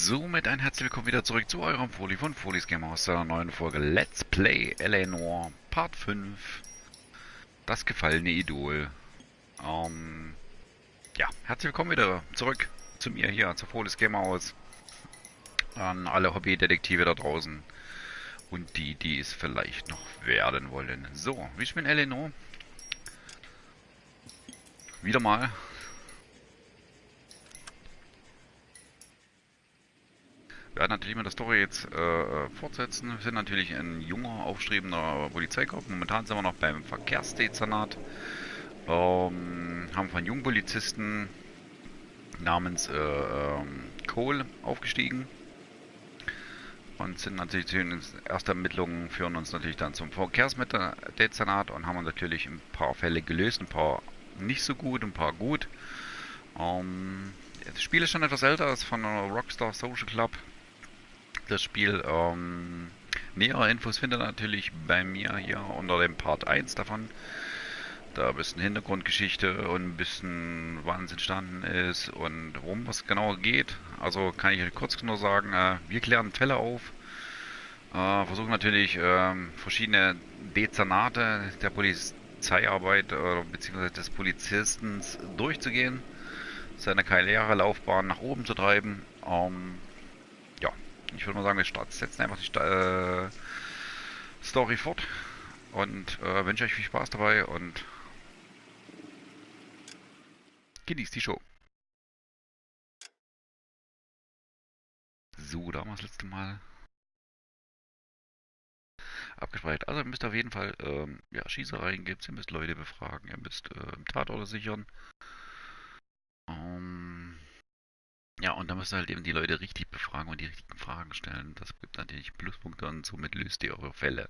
Somit ein herzlich willkommen wieder zurück zu eurem Foli von Folis Game aus der neuen Folge Let's Play Noire Part 5. Das gefallene Idol. Ja, herzlich willkommen wieder zurück zu mir hier, zur Folis Game aus. An alle Hobbydetektive da draußen. Und die, die es vielleicht noch werden wollen. So, wir spielen Eleanor. Wieder mal. Wir werden natürlich mit der Story jetzt fortsetzen. Wir sind natürlich ein junger, aufstrebender Polizeikorps. Momentan sind wir noch beim Verkehrsdezernat. Haben von einem jungen Polizisten namens Cole aufgestiegen. Und sind natürlich in erster Ermittlungen, führen uns natürlich dann zum Verkehrsdezernat und haben natürlich ein paar Fälle gelöst, ein paar nicht so gut, ein paar gut. Das Spiel ist schon etwas älter, ist von Rockstar Social Club. Das Spiel, nähere Infos findet ihr natürlich bei mir hier unter dem Part 1 davon. Da ein bisschen Hintergrundgeschichte und ein bisschen wann es entstanden ist und worum es genau geht. Also kann ich euch kurz nur sagen, wir klären Fälle auf, versuchen natürlich verschiedene Dezernate der Polizeiarbeit bzw. des Polizisten durchzugehen, seine Karrierelaufbahn nach oben zu treiben. Ja, ich würde mal sagen, wir setzen einfach die Story fort und wünsche euch viel Spaß dabei und genießt die Show. So, da haben wir das letzte Mal abgespeichert. Also ihr müsst auf jeden Fall, ja, Schießereien gibt's, ihr müsst Leute befragen, ihr müsst Tatorte sichern. Ja, und da müsst ihr halt eben die Leute richtig befragen und die richtigen Fragen stellen. Das gibt natürlich Pluspunkte und somit löst ihr eure Fälle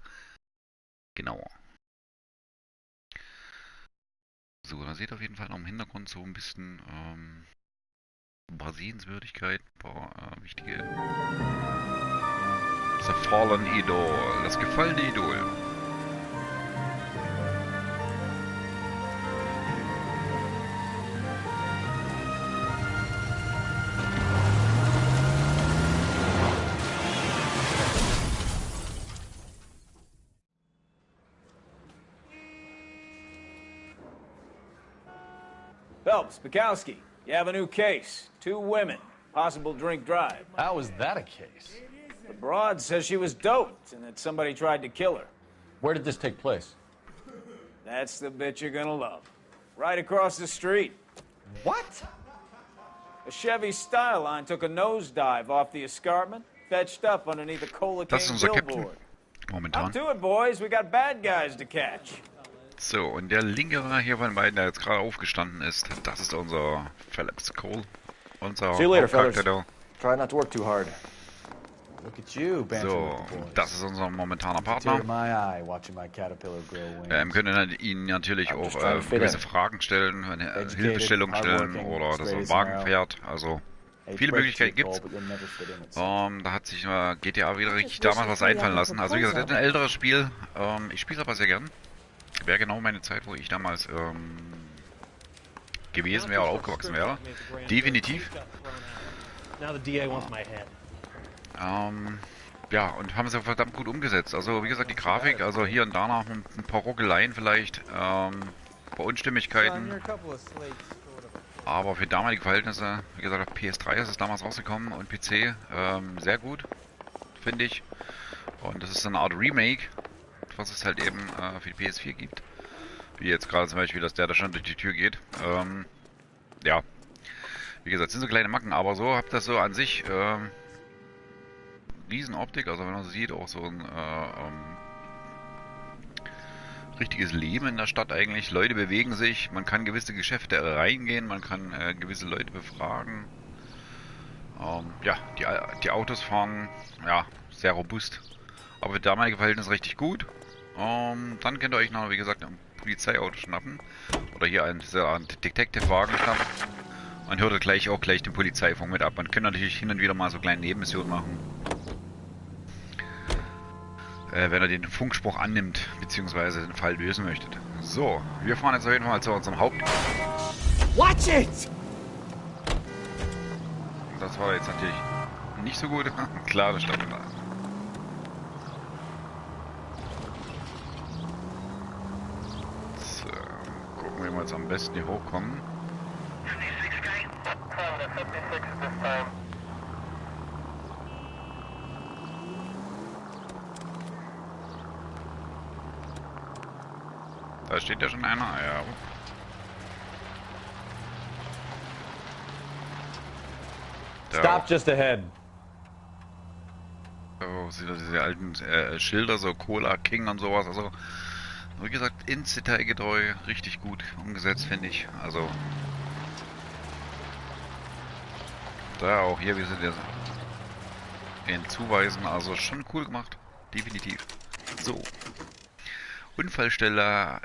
genauer. So, da seht ihr auf jeden Fall noch im Hintergrund so ein bisschen ein paar Sehenswürdigkeiten, ein paar wichtige. Gefallene Idol, das gefallene Idol. Phelps, Bukowski, you have a new case. 2 women, possible drink drive. How is that a case? The broad says she was doped and that somebody tried to kill her. Where did this take place? That's the bit you're gonna love. Right across the street. What? A Chevy Styline took a nosedive off the escarpment, fetched up underneath a Cola Das ist King unser Captain billboard. momentan. Up to it, boys. We got bad guys to catch. So, und der linke hier von beiden, der jetzt gerade aufgestanden ist, das ist unser Phillips Cole. Unser See you later, Hauptcharakter fellas. da. Try not to work too hard. Look at you, So, das ist unser momentaner Partner. Können Ihnen natürlich auch gewisse Fragen stellen, eine Hilfestellung stellen oder dass er einen Wagen fährt. Also viele Möglichkeiten gibt's. Da hat sich GTA wieder richtig damals was einfallen lassen. Also wie gesagt, das ist ein älteres Spiel. Ich spiele es aber sehr gern. Wäre genau meine Zeit, wo ich damals gewesen wäre oder aufgewachsen wäre. Definitiv. Ja, und haben sie verdammt gut umgesetzt. Also wie gesagt, die Grafik, also hier und da noch ein paar Ruckeleien vielleicht, ein paar Unstimmigkeiten. Aber für damalige Verhältnisse, wie gesagt, auf PS3 ist es damals rausgekommen und PC, sehr gut, finde ich. Und das ist eine Art Remake, was es halt eben für die PS4 gibt. Wie jetzt gerade zum Beispiel, dass der da schon durch die Tür geht. Ja, wie gesagt, sind so kleine Macken, aber so habt das so an sich Riesenoptik, also wenn man so sieht, auch so ein richtiges Leben in der Stadt eigentlich. Leute bewegen sich, man kann gewisse Geschäfte reingehen, man kann gewisse Leute befragen. Ja, die Autos fahren, ja, sehr robust. Aber für damalige Verhältnisse richtig gut. Dann könnt ihr euch noch, wie gesagt, ein Polizeiauto schnappen. Oder hier einen Detective-Wagen schnappen. Man hört gleich den Polizeifunk mit ab. Man kann natürlich hin und wieder mal so kleine Nebenmissionen machen. Wenn er den Funkspruch annimmt, beziehungsweise den Fall lösen möchtet. So, wir fahren jetzt auf jeden Fall zu unserem Haupt. Watch it! Das war jetzt natürlich nicht so gut. Klar, das stimmt. So, gucken wir mal jetzt am besten hier hochkommen. Da steht ja schon einer, ja. Stop just ahead. Oh, diese alten Schilder, so Cola King und sowas. Also, wie gesagt, ins Detail getreu, richtig gut umgesetzt, finde ich. Also, da auch hier, wie sie das hinzuweisen, also schon cool gemacht. Definitiv. So, Unfallstelle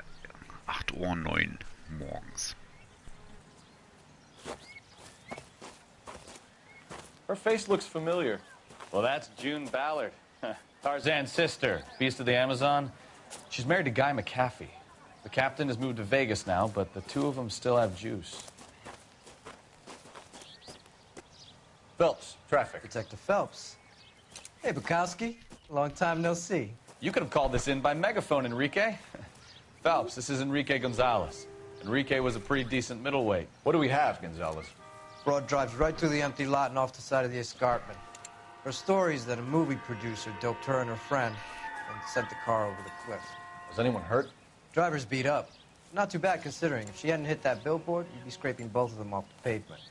8:09 Uhr morgens. Her face looks familiar. Well, that's June Ballard, Tarzan's sister, Beast of the Amazon. She's married to Guy McAfee. The captain has moved to Vegas now, but the two of them still have juice. Phelps, traffic. Detective Phelps. Hey, Bukowski. Long time no see. You could have called this in by megaphone, Enrique. Phelps, this is Enrique Gonzalez. Enrique was a pretty decent middleweight. What do we have, Gonzalez? Broad drives right through the empty lot and off the side of the escarpment. Her story is that a movie producer doped her and her friend and sent the car over the cliff. Was anyone hurt? Driver's beat up. Not too bad considering. If she hadn't hit that billboard, you'd be scraping both of them off the pavement.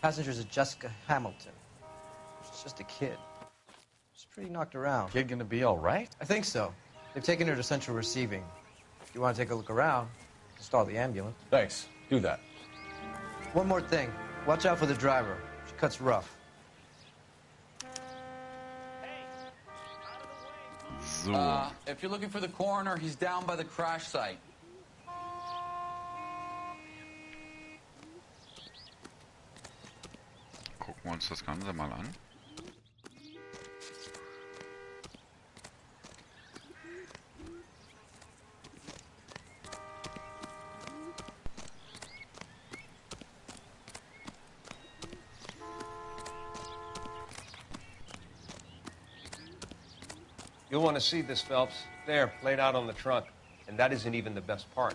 Passenger's a Jessica Hamilton. She's just a kid. She's pretty knocked around. Kid gonna be all right? I think so. They've taken her to central receiving. If you want to take a look around, you can stall the ambulance. Thanks. Do that. One more thing. Watch out for the driver. She cuts rough. So, If you're looking for the coroner, he's down by the crash site. gucken wir uns das Ganze mal an. You'll want to see this, Phelps. There, laid out on the trunk. And that isn't even the best part.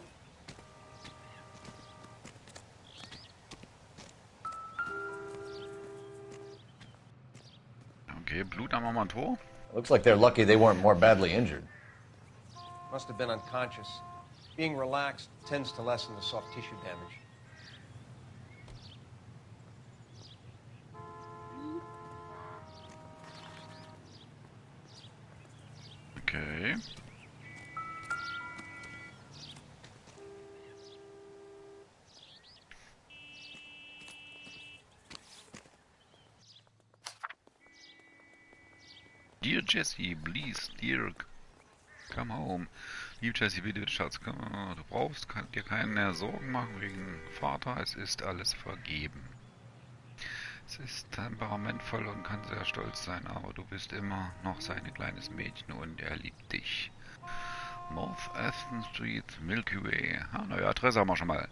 Okay, Blut am Armatur. Looks like they're lucky they weren't more badly injured. Must have been unconscious. Being relaxed tends to lessen the soft tissue damage. Okay. Dear Jesse, please, dear, come home. Liebe Jesse, bitte, Schatz, komm, du brauchst dir keine Sorgen machen wegen Vater, es ist alles vergeben. Es ist temperamentvoll und kann sehr stolz sein, aber du bist immer noch sein kleines Mädchen und er liebt dich. North Aston Street, Milky Way. Ah, neue Adresse haben wir schon mal.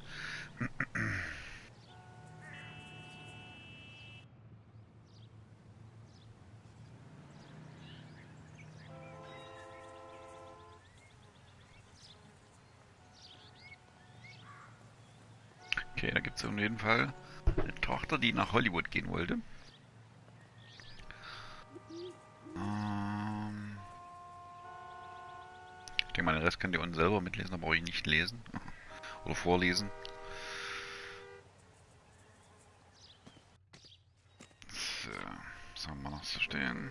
Okay, da gibt es auf jeden Fall eine Tochter, die nach Hollywood gehen wollte. Ich denke mal, den Rest könnt ihr unten selber mitlesen, da brauche ich nicht lesen. Oder vorlesen. So, was haben wir noch zu stehen?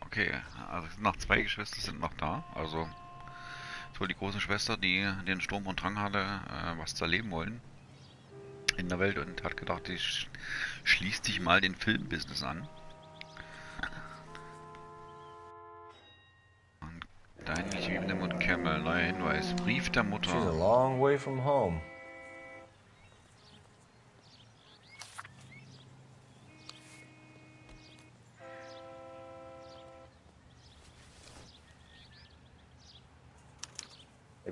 Okay, also noch zwei Geschwister sind noch da. Also sowohl die große Schwester, die den Sturm und Drang hatte, was zu erleben wollen in der Welt und hat gedacht, die schließt sich mal den Filmbusiness an. Und dein geliebter Mund Campbell, neuer Hinweis, Brief der She's a Mutter. long way from home.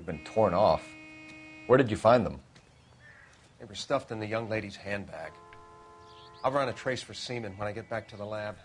They've been torn off. Where did you find them? They were stuffed in the young lady's handbag. I'll run a trace for semen when I get back to the lab.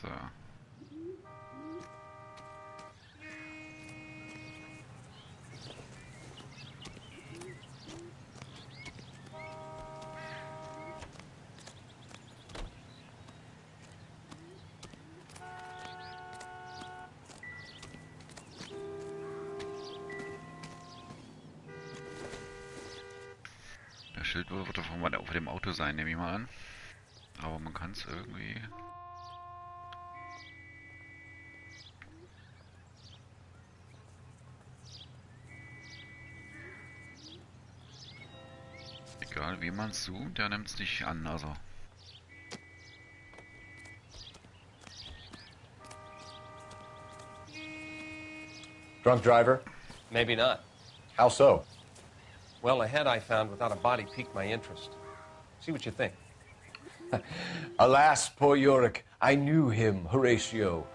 So. Das Schild wird doch mal auf dem Auto sein, nehme ich mal an. Aber man kann es irgendwie... Egal wie man es zoomt, der nimmt es nicht an, also... Drunk driver? Maybe not. How so? Well, the head I found without a body piqued my interest. See what you think. Alas, poor Yorick. I knew him, Horatio.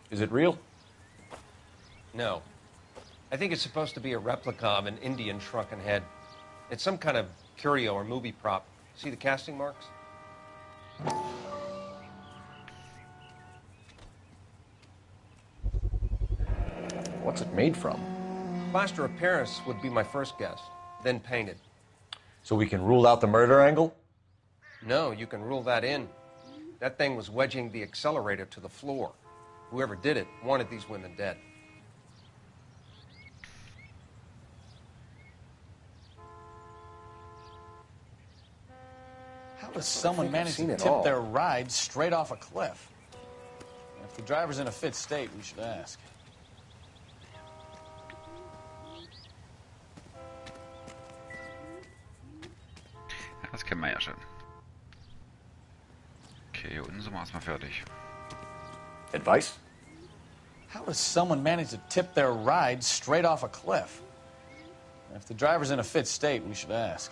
Is it real? No. I think it's supposed to be a replica of an Indian shrunken head. It's some kind of curio or movie prop. See the casting marks? What's it made from? Plaster of Paris would be my first guess, then painted. So we can rule out the murder angle? No, you can rule that in. That thing was wedging the accelerator to the floor. Whoever did it wanted these women dead. How does someone manage seen to it tip all. their ride straight off a cliff? If the driver's in a fit state, we should ask. Ja, das kennen wir ja schon. Okay, hier unten sind wir erstmal fertig. Advice? How does someone manage to tip their ride straight off a cliff? If the driver's in a fit state, we should ask.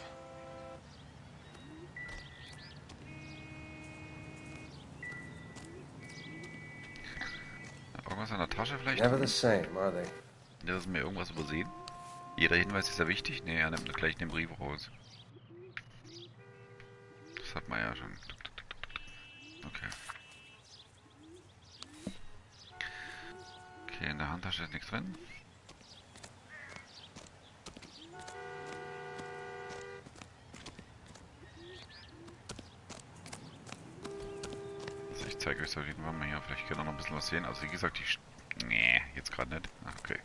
Irgendwas in der Tasche vielleicht? Never the same, are they? Ja, ist mir irgendwas übersehen? Jeder Hinweis ist ja wichtig. Ne, er nimmt gleich den Brief raus. Das hat man ja schon. Okay. Okay, in der Handtasche ist nichts drin. Also ich zeige euch so jeden Fall mal hier. Vielleicht könnt ihr noch ein bisschen was sehen. Also wie gesagt, nee, jetzt gerade nicht. Ah, okay.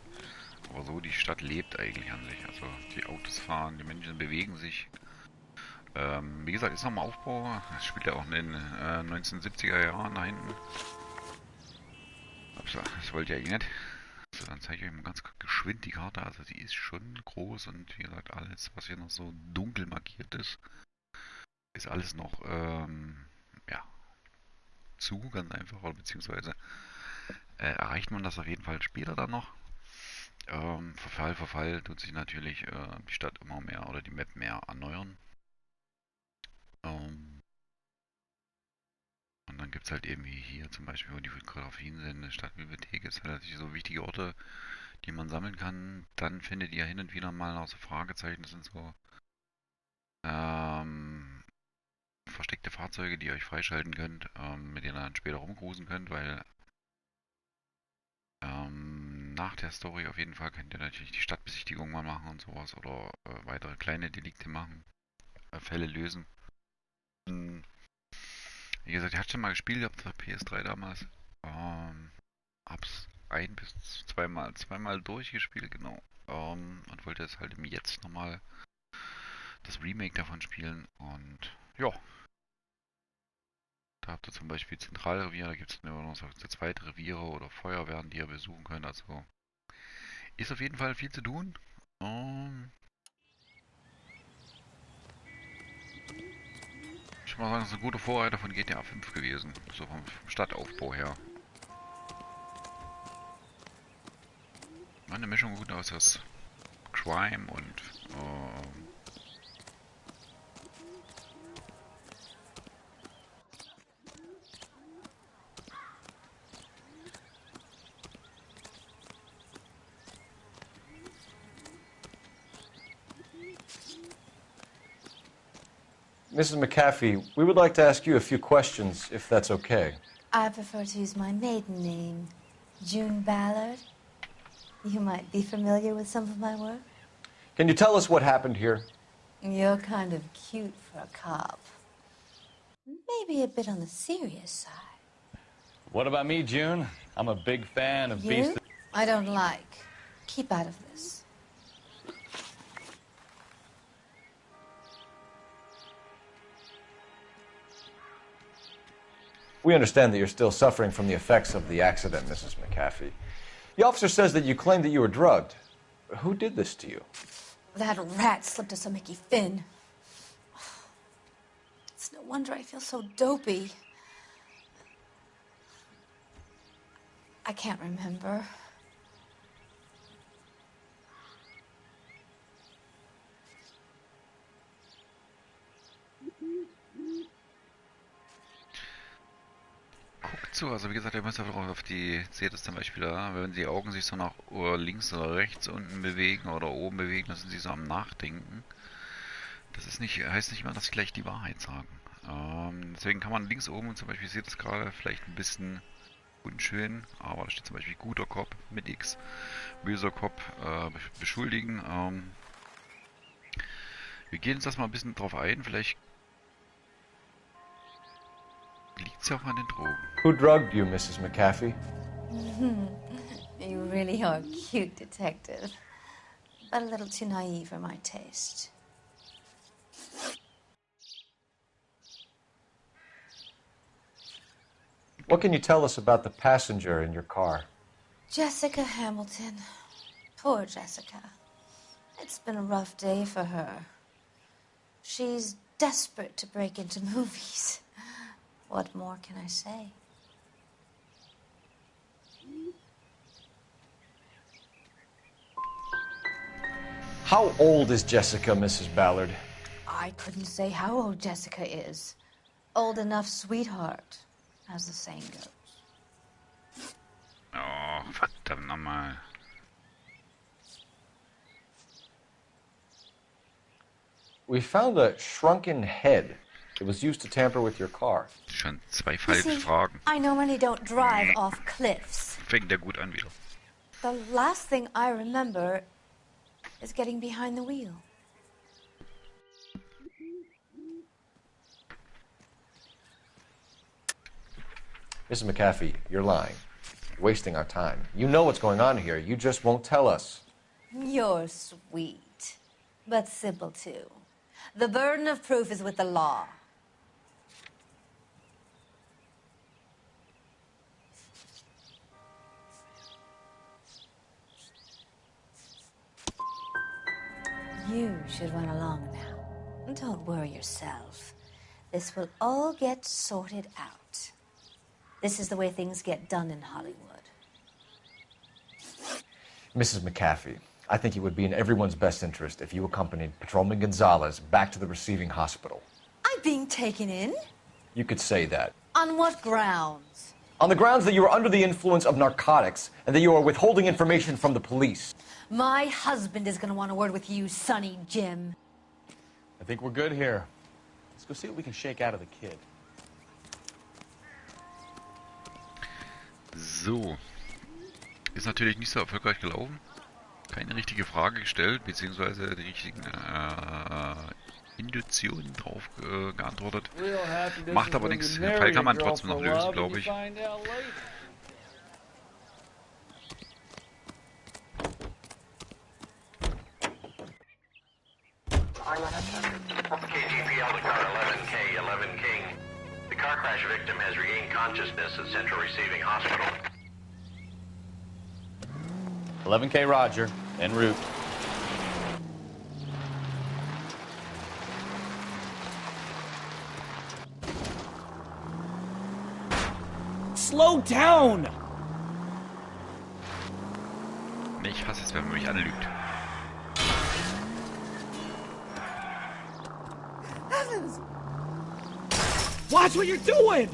Aber so, die Stadt lebt eigentlich an sich. Also die Autos fahren, die Menschen bewegen sich. Wie gesagt, ist noch im Aufbau. Das spielt ja auch in den 1970er Jahren da hinten. Das wollte ich eigentlich nicht. So, dann zeige ich euch mal ganz geschwind die Karte. Also die ist schon groß und wie gesagt, alles, was hier noch so dunkel markiert ist, ist alles noch ja, zu, ganz einfach. Oder beziehungsweise erreicht man das auf jeden Fall später dann noch. Verfall tut sich natürlich die Stadt immer mehr oder die Map mehr erneuern. Und dann gibt es halt eben wie hier zum Beispiel, wo die Fotografien sind, eine Stadtbibliothek ist halt natürlich so wichtige Orte, die man sammeln kann. Dann findet ihr hin und wieder mal noch so Fragezeichen, das sind so versteckte Fahrzeuge, die ihr euch freischalten könnt, mit denen ihr dann später rumcruisen könnt, weil nach der Story auf jeden Fall könnt ihr natürlich die Stadtbesichtigung mal machen und sowas oder weitere kleine Delikte machen, Fälle lösen. Wie gesagt, ich hatte schon mal gespielt, ich habe auf der PS3 damals. Hab's zweimal durchgespielt, genau. Und wollte jetzt halt im Jetzt nochmal das Remake davon spielen. Und ja, Da habt ihr zum Beispiel Zentralrevier, da gibt es nur noch so zweite Reviere oder Feuerwehren, die ihr besuchen könnt. Also ist auf jeden Fall viel zu tun. Ich würde mal sagen, das ist eine gute Vorreiter von GTA 5 gewesen. So vom Stadtaufbau her. War eine Mischung gut aus das Crime und Mrs. McAfee, we would like to ask you a few questions, if that's okay. I prefer to use my maiden name, June Ballard. You might be familiar with some of my work. Can you tell us what happened here? You're kind of cute for a cop. Maybe a bit on the serious side. What about me, June? I'm a big fan of You? I don't like. Keep out of this. We understand that you're still suffering from the effects of the accident, Mrs. McAfee. The officer says that you claimed that you were drugged. Who did this to you? That rat slipped us a Mickey Finn. It's no wonder I feel so dopey. I can't remember. guckt so. Also wie gesagt, ihr müsst einfach auf die, seht es zum Beispiel da, wenn die Augen sich so nach links oder rechts unten bewegen oder oben bewegen, dann sind sie so am Nachdenken. Das ist nicht, heißt nicht immer, dass sie gleich die Wahrheit sagen. Deswegen kann man links oben zum Beispiel, seht es gerade, vielleicht ein bisschen unschön, aber da steht zum Beispiel guter Cop mit X, böser Cop beschuldigen. Wir gehen uns das mal ein bisschen drauf ein, vielleicht liegt es ja auch an den Drogen. Who drugged you, Mrs. McAfee? You really are a cute detective, but a little too naive for my taste. What can you tell us about the passenger in your car? Jessica Hamilton. Poor Jessica. It's been a rough day for her. She's desperate to break into movies. What more can I say? How old is Jessica, Mrs. Ballard? I couldn't say how old Jessica is. Old enough, sweetheart, as the saying goes. Oh, verdammt nochmal. We found a shrunken head that was used to tamper with your car. Schon zwei You falsche see, Fragen. I normally don't drive off cliffs. Fängt der gut an wieder. The last thing I remember is getting behind the wheel. Mrs. McAfee, you're lying. You're wasting our time. You know what's going on here. You just won't tell us. You're sweet, but simple too. The burden of proof is with the law. You should run along now. Don't worry yourself. This will all get sorted out. This is the way things get done in Hollywood. Mrs. McAfee, I think it would be in everyone's best interest if you accompanied Patrolman Gonzalez back to the receiving hospital. I'm being taken in? You could say that. On what grounds? On the grounds that you are under the influence of narcotics and that you are withholding information from the police. My husband is going to want a word with you, Sonny Jim. I think we're good here. Let's go see what we can shake out of the kid. So. Ist natürlich nicht so erfolgreich gelaufen. Keine richtige Frage gestellt, beziehungsweise die richtigen Induktionen drauf geantwortet. Macht aber nichts. Den Fall kann man trotzdem noch lösen, glaube ich. KGPL to car 11K, 11 King. The car crash victim has regained consciousness at Central Receiving Hospital. 11K Roger, en route. Slow down! Ich hasse es, wenn man mich anlügt. Heavens! Watch what you're doing!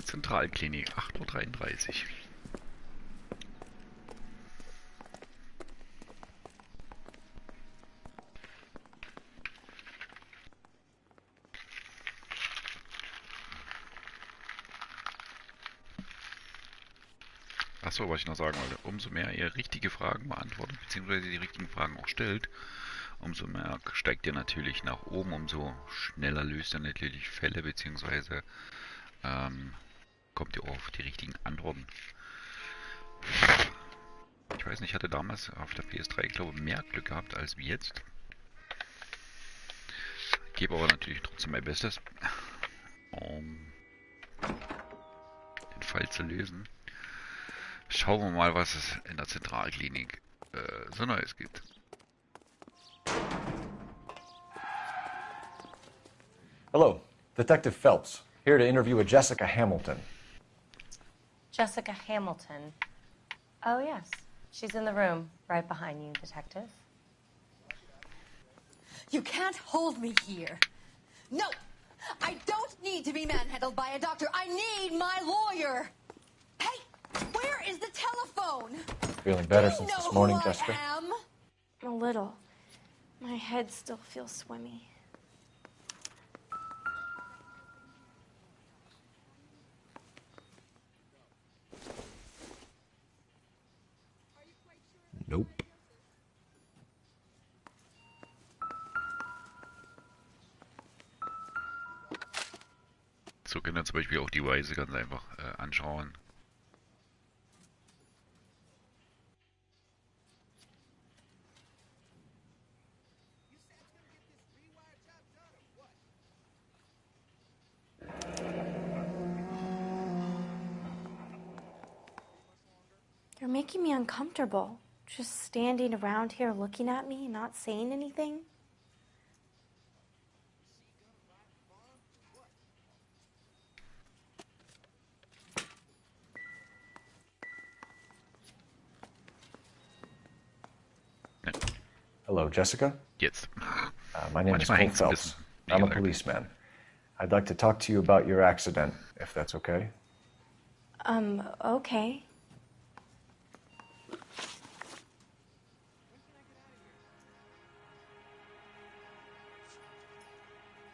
Zentralklinik, 8:33 Uhr. Achso, was ich noch sagen wollte, umso mehr ihr richtige Fragen beantwortet, beziehungsweise die richtigen Fragen auch stellt, umso mehr steigt ihr natürlich nach oben, umso schneller löst ihr natürlich Fälle, beziehungsweise kommt ihr auch auf die richtigen Antworten. Ich weiß nicht, ich hatte damals auf der PS3, ich glaube, mehr Glück gehabt als wie jetzt. Gebe aber natürlich trotzdem mein Bestes, um den Fall zu lösen. Schauen wir mal, was es in der Zentralklinik so Neues gibt. Hello, Detective Phelps, here to interview a Jessica Hamilton. Jessica Hamilton. Oh, yes. She's in the room, right behind you, Detective. You can't hold me here. No! I don't need to be manhandled by a doctor. I need my lawyer! Hey! Where is the telephone? Feeling better since this morning, Jessica? I am? A little. My head still feels swimmy. Nope. So können wir zum Beispiel auch die Weise ganz einfach anschauen. You're making me uncomfortable. Just standing around here looking at me, not saying anything. Hello, Jessica. Jetzt. My name is Cole Phelps. I'm a policeman. I'd like to talk to you about your accident, if that's okay. Okay.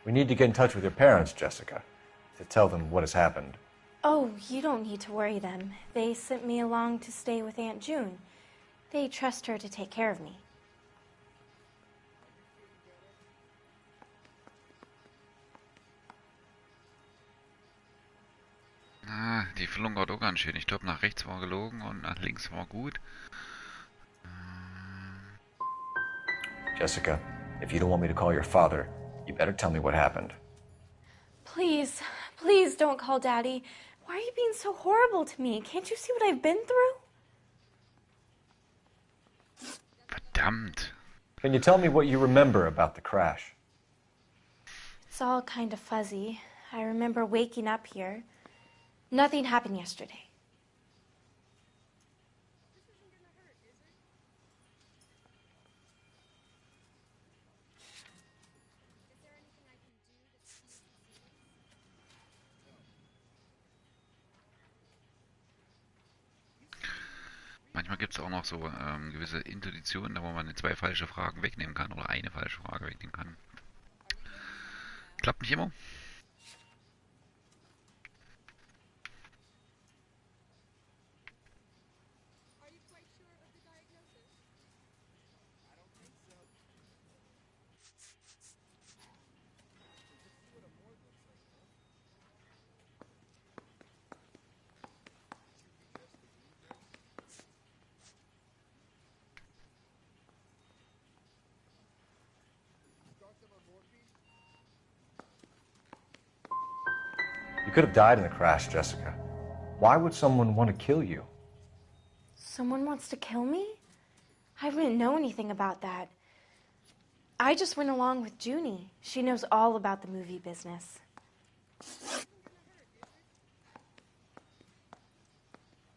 We need to get in touch with your parents, Jessica, to tell them what has happened. Oh, you don't need to worry them. They sent me along to stay with Aunt June. They trust her to take care of me. Ah, die flunkert auch ganz schön. Ich glaube, nach rechts war gelogen und nach links war gut. Jessica, if you don't want me to call your father, you better tell me what happened. Please, please don't call Daddy. Why are you being so horrible to me? Can't you see what I've been through? Verdammt. Can you tell me what you remember about the crash? It's all kind of fuzzy. I remember waking up here. Nothing happened yesterday. manchmal gibt es auch noch so gewisse Intuitionen, wo man 2 falsche Fragen wegnehmen kann oder eine falsche Frage wegnehmen kann. Klappt nicht immer. You could have died in the crash, Jessica. Why would someone want to kill you? Someone wants to kill me? I wouldn't know anything about that. I just went along with Junie. She knows all about the movie business.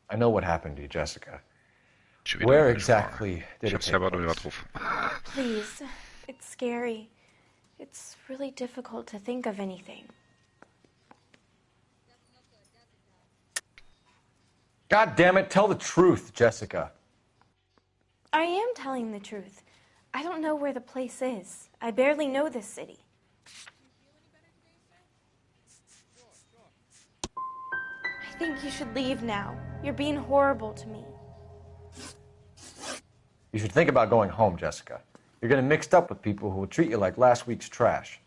I know what happened to you, Jessica. Where exactly did it take place? Please, it's scary. It's really difficult to think of anything. God damn it, tell the truth, Jessica. I am telling the truth. I don't know where the place is. I barely know this city. I think you should leave now. You're being horrible to me. You should think about going home, Jessica. You're getting mixed up with people who will treat you like last week's trash.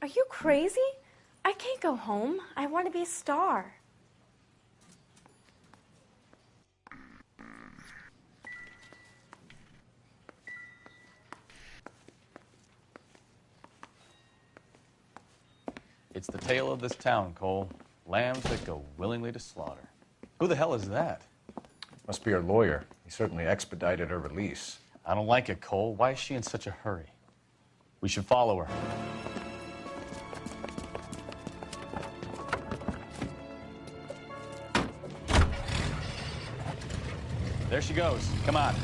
Are you crazy? I can't go home. I want to be a star. It's the tale of this town, Cole. Lambs that go willingly to slaughter. Who the hell is that? Must be her lawyer. He certainly expedited her release. I don't like it, Cole. Why is she in such a hurry? We should follow her. There she goes. Come on.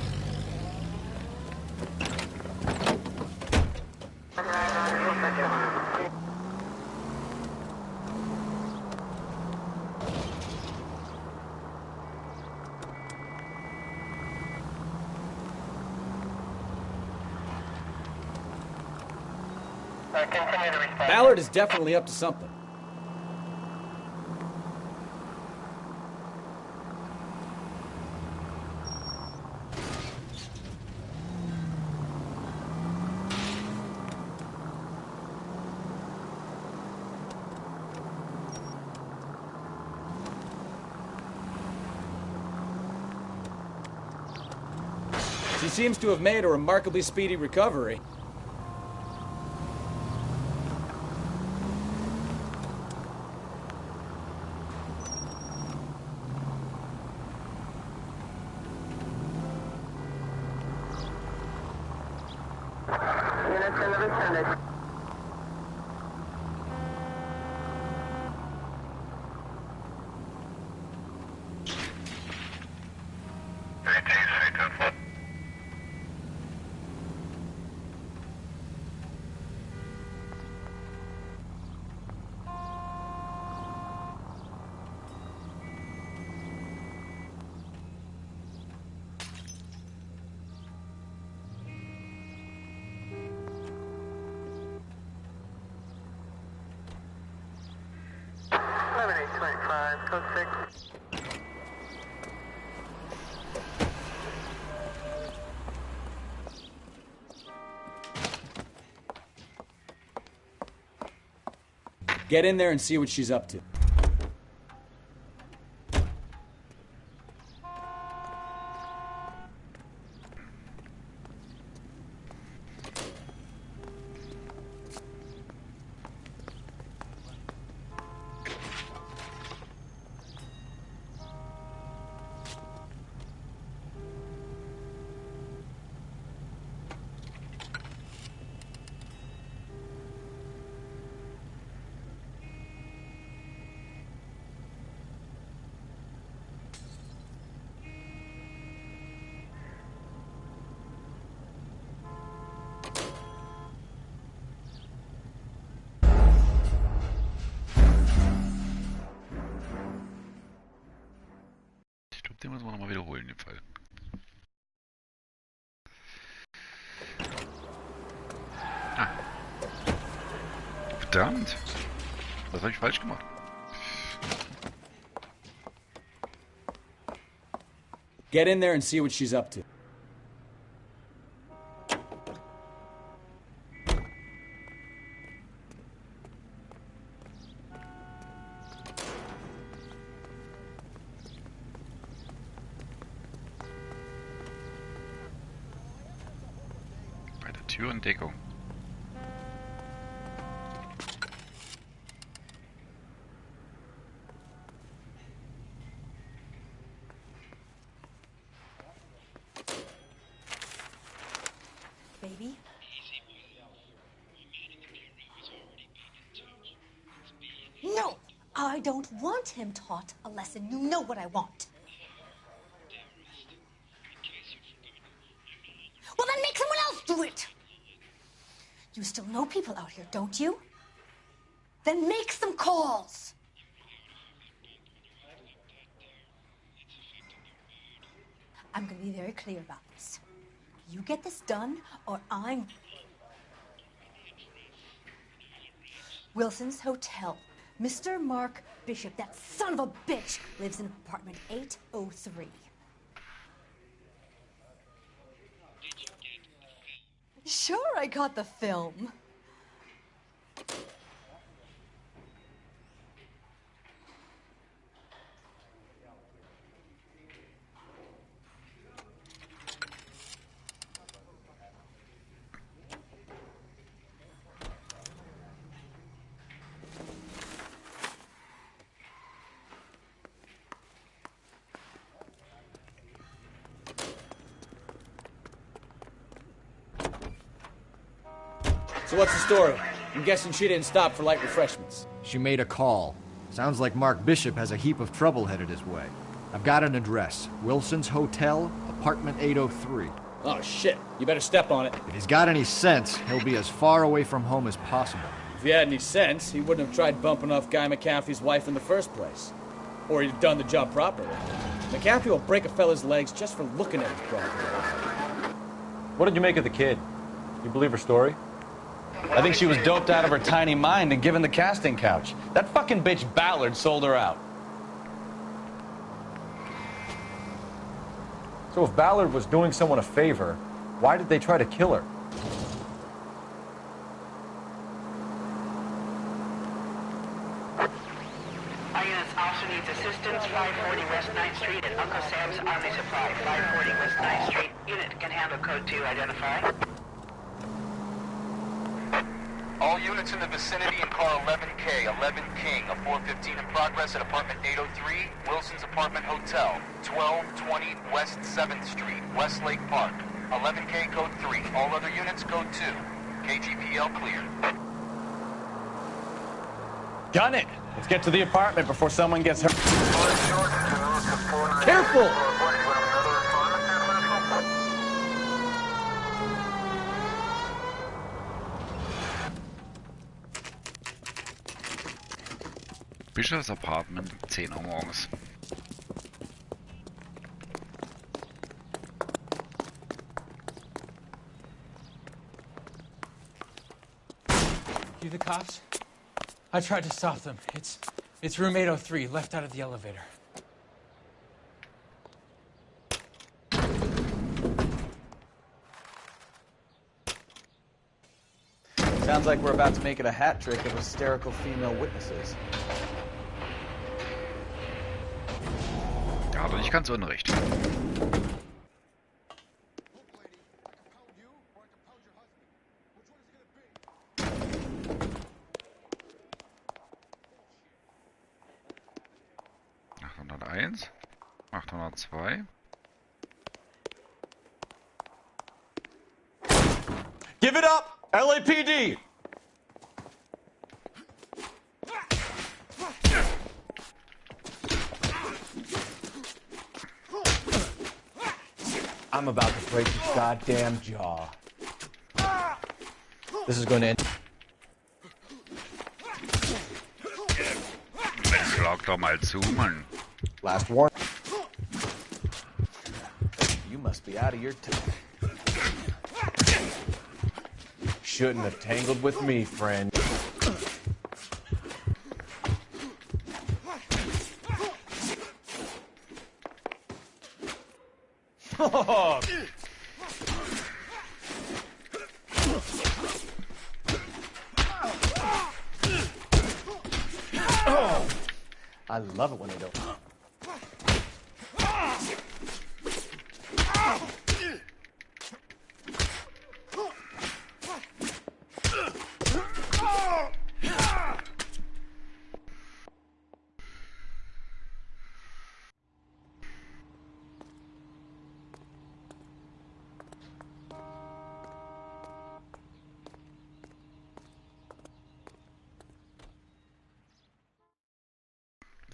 Ballard is definitely up to something. She seems to have made a remarkably speedy recovery. Get in there and see what she's up to. Ich glaube, den müssen wir nochmal wiederholen, in dem Fall. Verdammt. Was habe ich falsch gemacht? Get in there and see what she's up to. Bei der Türentdeckung. Baby? No! I don't want him taught a lesson. You know what I want. Well, then make someone else do it! You still know people out here, don't you? Then make some calls! I'm gonna be very clear about this. You get this done, or I'm... Wilson's Hotel. Mr. Mark Bishop, that son of a bitch, lives in apartment 803. Sure, I got the film. So what's the story? I'm guessing she didn't stop for light refreshments. She made a call. Sounds like Mark Bishop has a heap of trouble headed his way. I've got an address. Wilson's Hotel, apartment 803. Oh, shit. You better step on it. If he's got any sense, he'll be as far away from home as possible. If he had any sense, he wouldn't have tried bumping off Guy McAfee's wife in the first place. Or he'd have done the job properly. McAfee will break a fella's legs just for looking at his property. What did you make of the kid? You believe her story? I think she was doped out of her tiny mind and given the casting couch. That fucking bitch Ballard sold her out. So if Ballard was doing someone a favor, why did they try to kill her? Our units also needs assistance. 540 West 9th Street at Uncle Sam's Army Supply. 540 West 9th Street. Unit can handle code 2. Identify. All units in the vicinity in car 11K, 11 King, a 415 in progress at apartment 803, Wilson's Apartment Hotel, 1220 West 7th Street, Westlake Park. 11K code 3. All other units code 2. KGPL clear. Gun it! Let's get to the apartment before someone gets hurt. Careful! Bischofs Apartment, 10 Uhr morgens. You the cops? I tried to stop them. It's room 803, left out of the elevator. Sounds like we're about to make it a hat trick of hysterical female witnesses. Ja, aber nicht ganz unrecht. ...801... ...802... Give it up! LAPD! I'm about to break your goddamn jaw. This is going to end. Schlag doch mal zu, Mann. Last warning. You must be out of your time. Shouldn't have tangled with me, friend. Oh. I love it when they don't.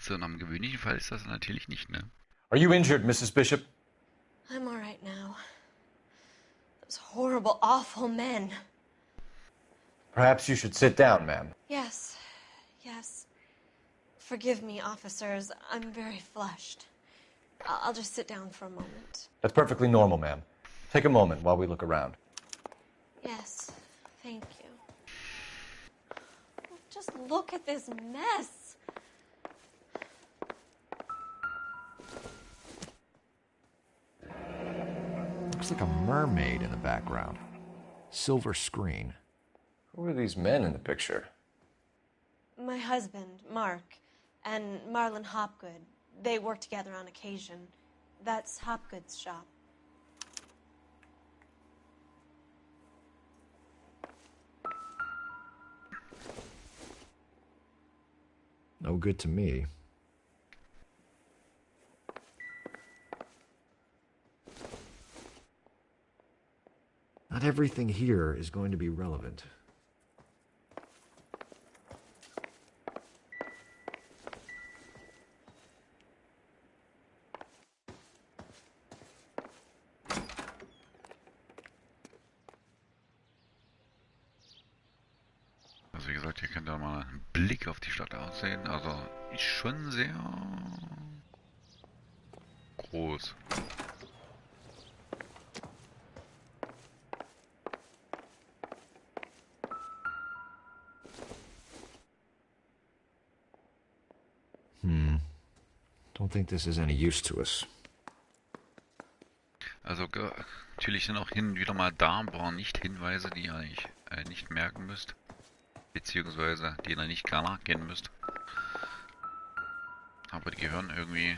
So, in einem gewöhnlichen Fall ist das natürlich nicht, ne? Are you injured, Mrs. Bishop? I'm all right now. Those horrible, awful men. Perhaps you should sit down, ma'am. Yes, yes. Forgive me, officers. I'm very flushed. I'll just sit down for a moment. That's perfectly normal, ma'am. Take a moment while we look around. Yes, thank you. Just look at this mess. Looks like a mermaid in the background. Silver screen. Who are these men in the picture? My husband, Mark, and Marlon Hopgood. They work together on occasion. That's Hopgood's shop. No good to me. Not everything here is going to be relevant. Also wie gesagt, hier könnt ihr mal einen Blick auf die Stadt aussehen. Also ist schon sehr groß. Don't think this is any use to us. Also natürlich sind auch hin und wieder mal da ein paar Nicht-Hinweise, die ihr euch nicht merken müsst. Beziehungsweise denen ihr nicht gar nachgehen müsst. Aber die gehören irgendwie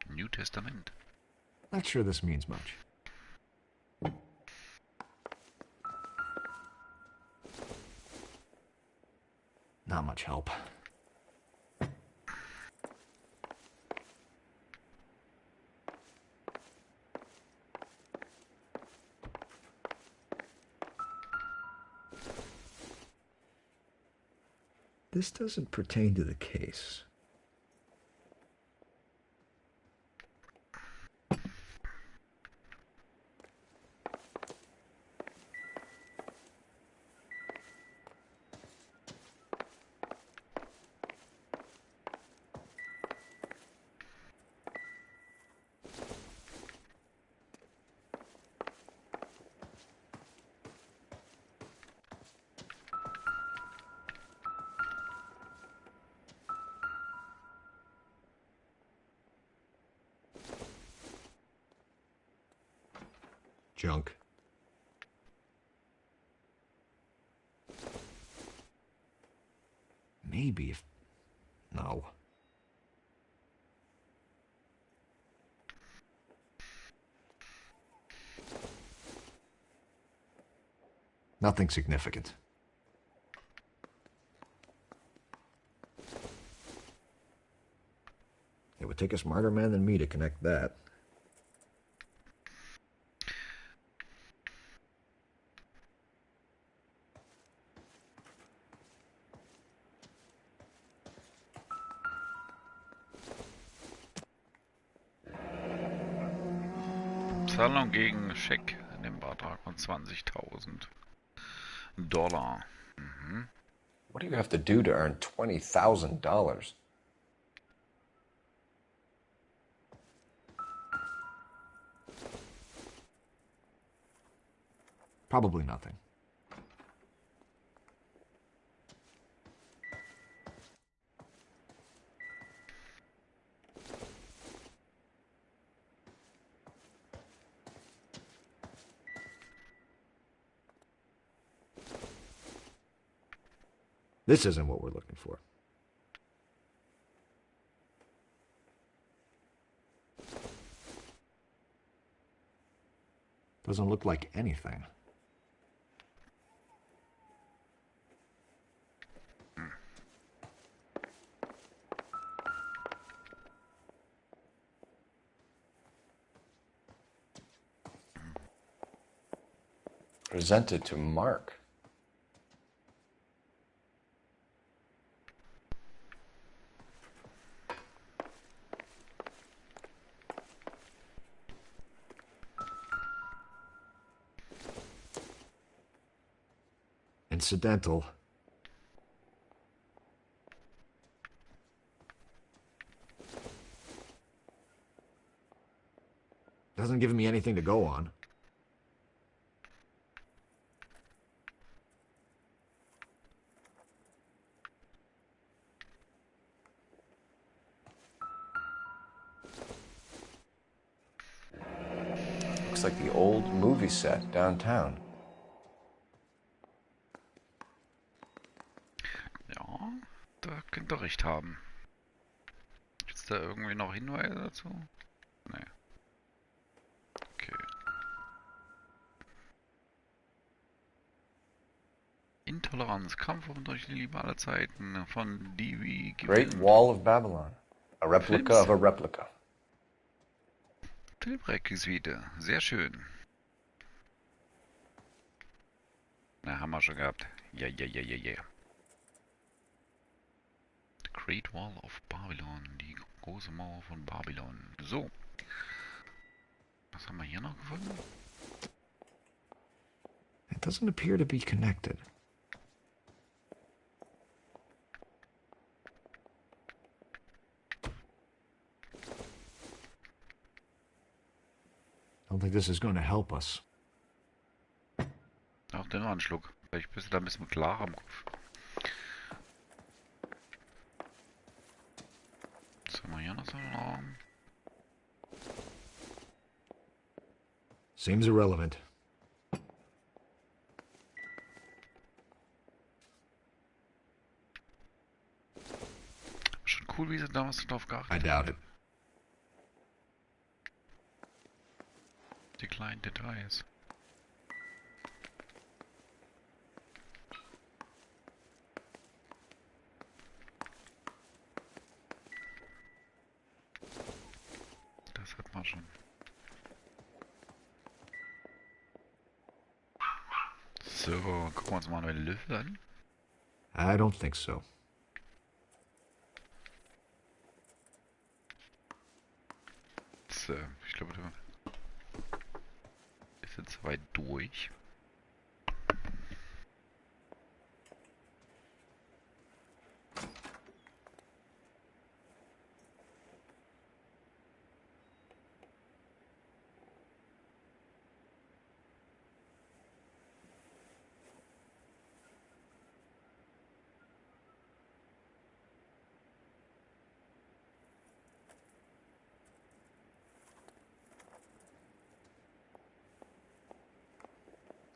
New Testament. Not sure this means much. Not much help. This doesn't pertain to the case. Junk. Maybe if... No. Nothing significant. It would take a smarter man than me to connect that. Zahlung gegen Scheck in dem Betrag von $20.000. Mhm. What do you have to do to earn $20,000? Probably nothing. This isn't what we're looking for. Doesn't look like anything. Presented to Mark. Incidental. Doesn't give me anything to go on. Looks like the old movie set downtown. Ja, da könnt ihr recht haben. Gibt's da irgendwie noch Hinweise dazu? Nee. Okay. Intoleranz, Kampf durch die Liebe aller Zeiten von D.V. Great Wall of Babylon. A replica of a replica. Filmrequisite, sehr schön. Na, haben wir schon gehabt. Ja. The Great Wall of Babylon, die große Mauer von Babylon. So. Was haben wir hier noch gefunden? It doesn't appear to be connected. I don't think this is going to help us. Auch den Anschluck. Vielleicht bist du da ein bisschen klarer im Kopf. Was haben wir hier noch so einen Raum? Seems irrelevant. Schon cool, wie sie damals drauf geachtet I doubt it. Die kleinen Details. Das hat man schon. So, gucken wir uns mal den Löffel an. I don't think so. So, ich glaube, du bist jetzt weit durch.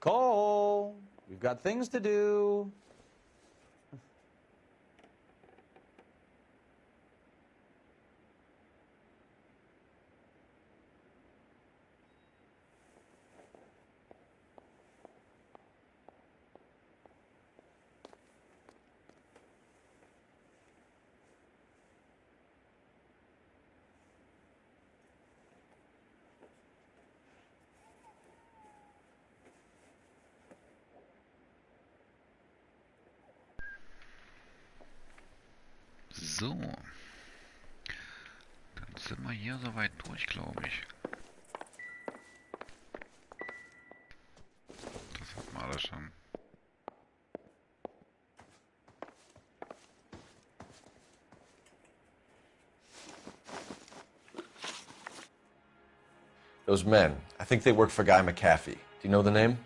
Cole, we've got things to do. So. Dann sind wir hier soweit durch, glaube ich. Das hat man alles schon. Those men, I think they work for Guy McAfee. Do you know the name?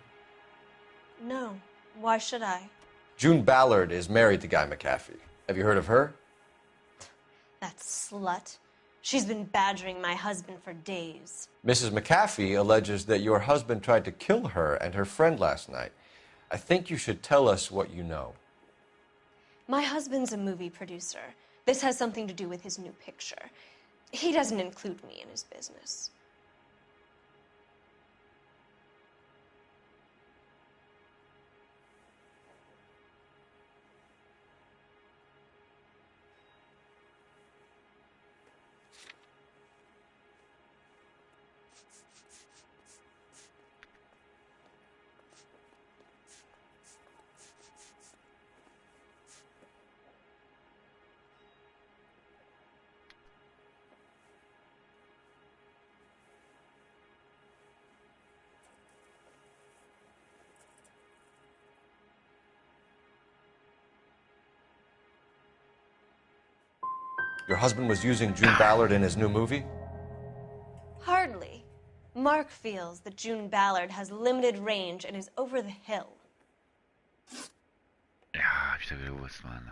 No. Why should I? June Ballard is married to Guy McAfee. Have you heard of her? That slut. She's been badgering my husband for days. Mrs. McAfee alleges that your husband tried to kill her and her friend last night. I think you should tell us what you know. My husband's a movie producer. This has something to do with his new picture. He doesn't include me in his business. Your husband was using June Ballard in his new movie? Hardly. Mark feels that June Ballard has limited range and is over the hill. Ja, hab ich doch gewusst, Mann.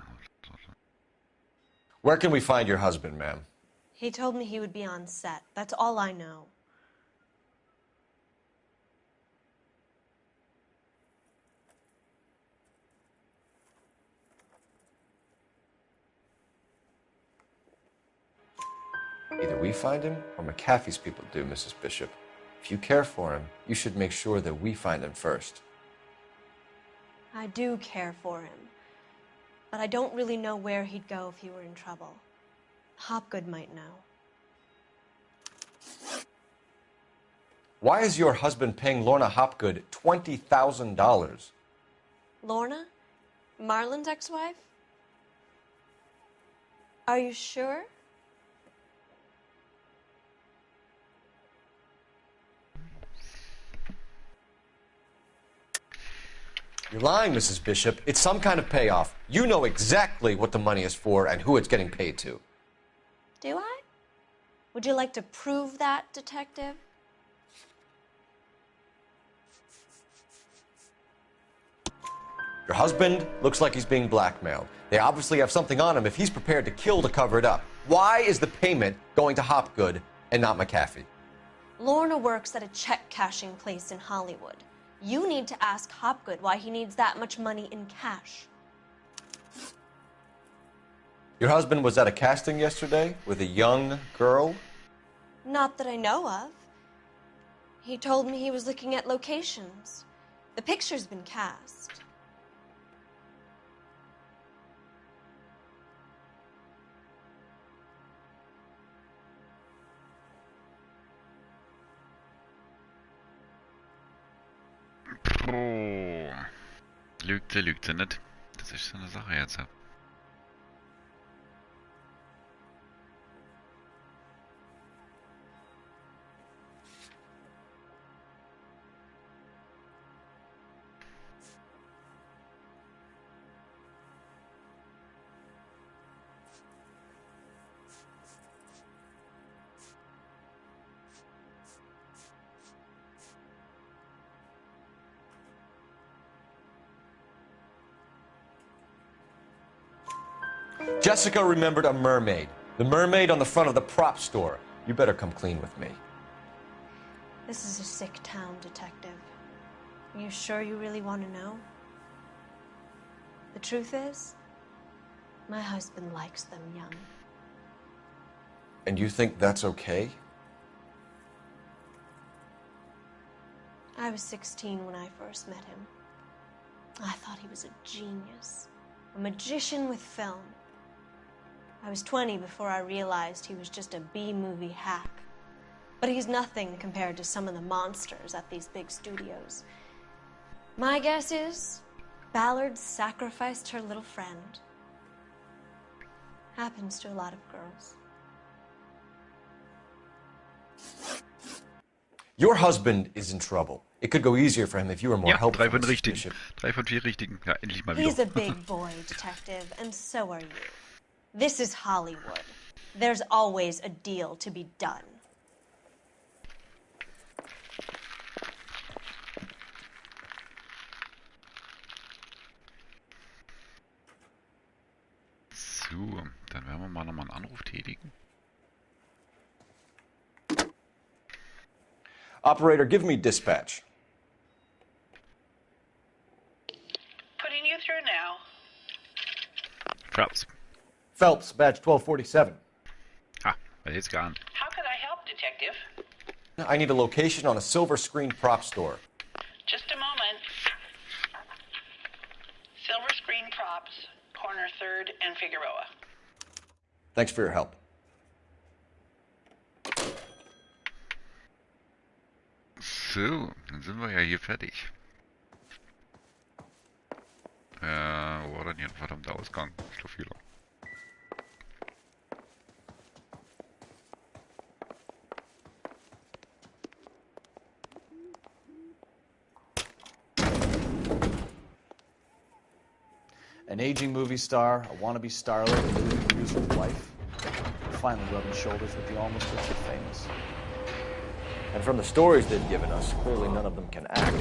Where can we find your husband, ma'am? He told me he would be on set. That's all I know. Either we find him or McAfee's people do, Mrs. Bishop. If you care for him, you should make sure that we find him first. I do care for him, but I don't really know where he'd go if he were in trouble. Hopgood might know. Why is your husband paying Lorna Hopgood $20,000? Lorna? Marlon's ex-wife? Are you sure? You're lying, Mrs. Bishop. It's some kind of payoff. You know exactly what the money is for and who it's getting paid to. Do I? Would you like to prove that, detective? Your husband looks like he's being blackmailed. They obviously have something on him if he's prepared to kill to cover it up. Why is the payment going to Hopgood and not McAfee? Lorna works at a check-cashing place in Hollywood. You need to ask Hopgood why he needs that much money in cash. Your husband was at a casting yesterday with a young girl? Not that I know of. He told me he was looking at locations. The picture's been cast. Oh. Lügt sie nicht? Das ist so eine Sache jetzt. Jessica remembered a mermaid. The mermaid on the front of the prop store. You better come clean with me. This is a sick town, detective. Are you sure you really want to know? The truth is, my husband likes them young. And you think that's okay? I was 16 when I first met him. I thought he was a genius, a magician with film. I was 20 before I realized he was just a B-movie hack. But he's nothing compared to some of the monsters at these big studios. My guess is Ballard sacrificed her little friend. Happens to a lot of girls. Your husband is in trouble. It could go easier for him if you were more Ja, helpful. 3 von Mrs. richtigen. Bishop. 3 von 4 richtigen. Ja, endlich mal He's a wieder. big boy, detective, and so are you. This is Hollywood. There's always a deal to be done. So, dann werden wir mal nochmal einen Anruf tätigen. Operator, give me dispatch. Putting you through now. Phelps. Phelps, badge 1247. Ah, it's gone. How can I help, Detective? I need a location on a silver screen prop store. Just a moment. Silver Screen Props, corner 3rd and Figueroa. Thanks for your help. So, dann sind wir ja hier fertig. Wo war denn hier ein verdammter Ausgang? Stoffhehler. An aging movie star, a wannabe starlet, a movie producer's wife. Finally rubbing shoulders with the almost rich and famous. And from the stories they've given us, clearly none of them can act.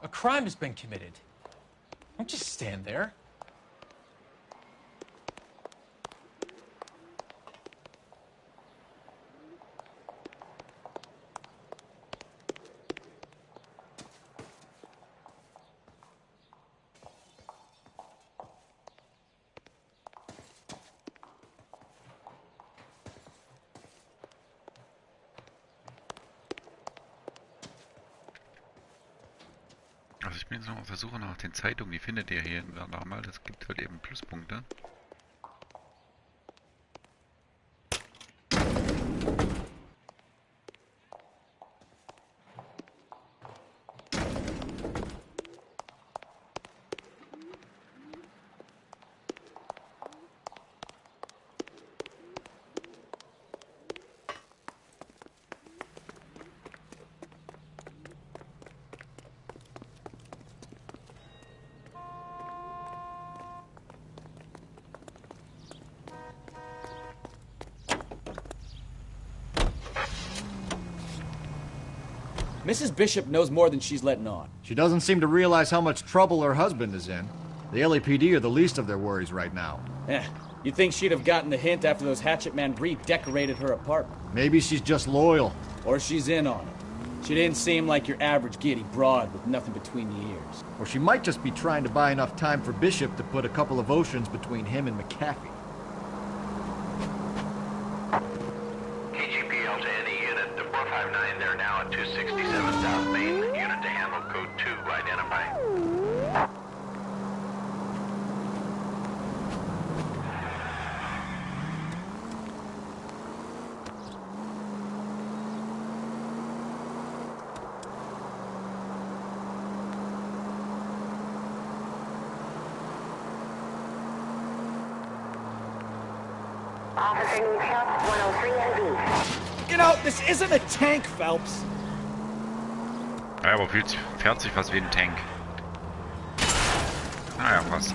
A crime has been committed. Don't just stand there. Also ich bin jetzt noch auf der Suche nach den Zeitungen, die findet ihr hier mal. Das gibt halt eben Pluspunkte. Mrs. Bishop knows more than she's letting on. She doesn't seem to realize how much trouble her husband is in. The LAPD are the least of their worries right now. You'd think she'd have gotten the hint after those hatchet men redecorated her apartment. Maybe she's just loyal. Or she's in on it. She didn't seem like your average giddy broad with nothing between the ears. Or she might just be trying to buy enough time for Bishop to put a couple of oceans between him and McAfee. KGPL to any unit, the 459, they're now at 267 South Main. Unit to handle code 2, identify. Officer needs help, 103 NV. You know, this isn't a tank, Phelps. Ja, aber fährt sich was wie ein Tank. Naja, fast.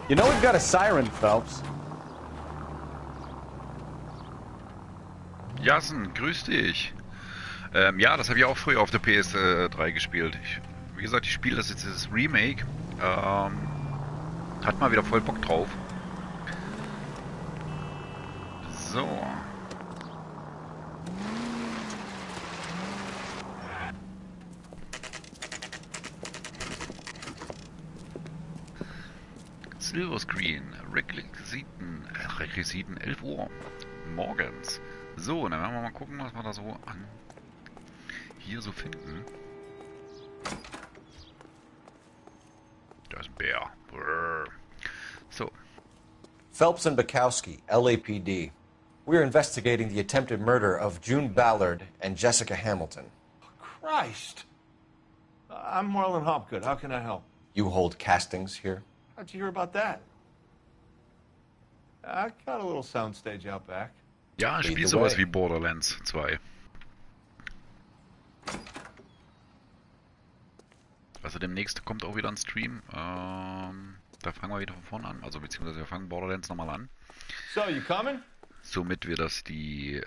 You know we've got a siren, Phelps. Jassen, grüß dich. Ja, das habe ich auch früher auf der PS3 gespielt. Wie gesagt, ich spiele das jetzt, das Remake. Hat mal wieder voll Bock drauf. So. Silver Screen, Requisiten 11 Uhr morgens. So, dann werden wir mal gucken, was wir da so hier so finden. Da ist ein Bär. Brrr. So. Phelps and Bukowski, LAPD. We're investigating the attempted murder of June Ballard and Jessica Hamilton. Christ! I'm Marlon Hopgood. How can I help? You hold castings here? How'd you hear about that? I got a little soundstage out back. Ja, ich spiele sowas wie Borderlands 2. Also demnächst kommt auch wieder ein Stream. Da fangen wir wieder von vorne an. Also beziehungsweise wir fangen Borderlands nochmal an. So, you coming? Somit wird das die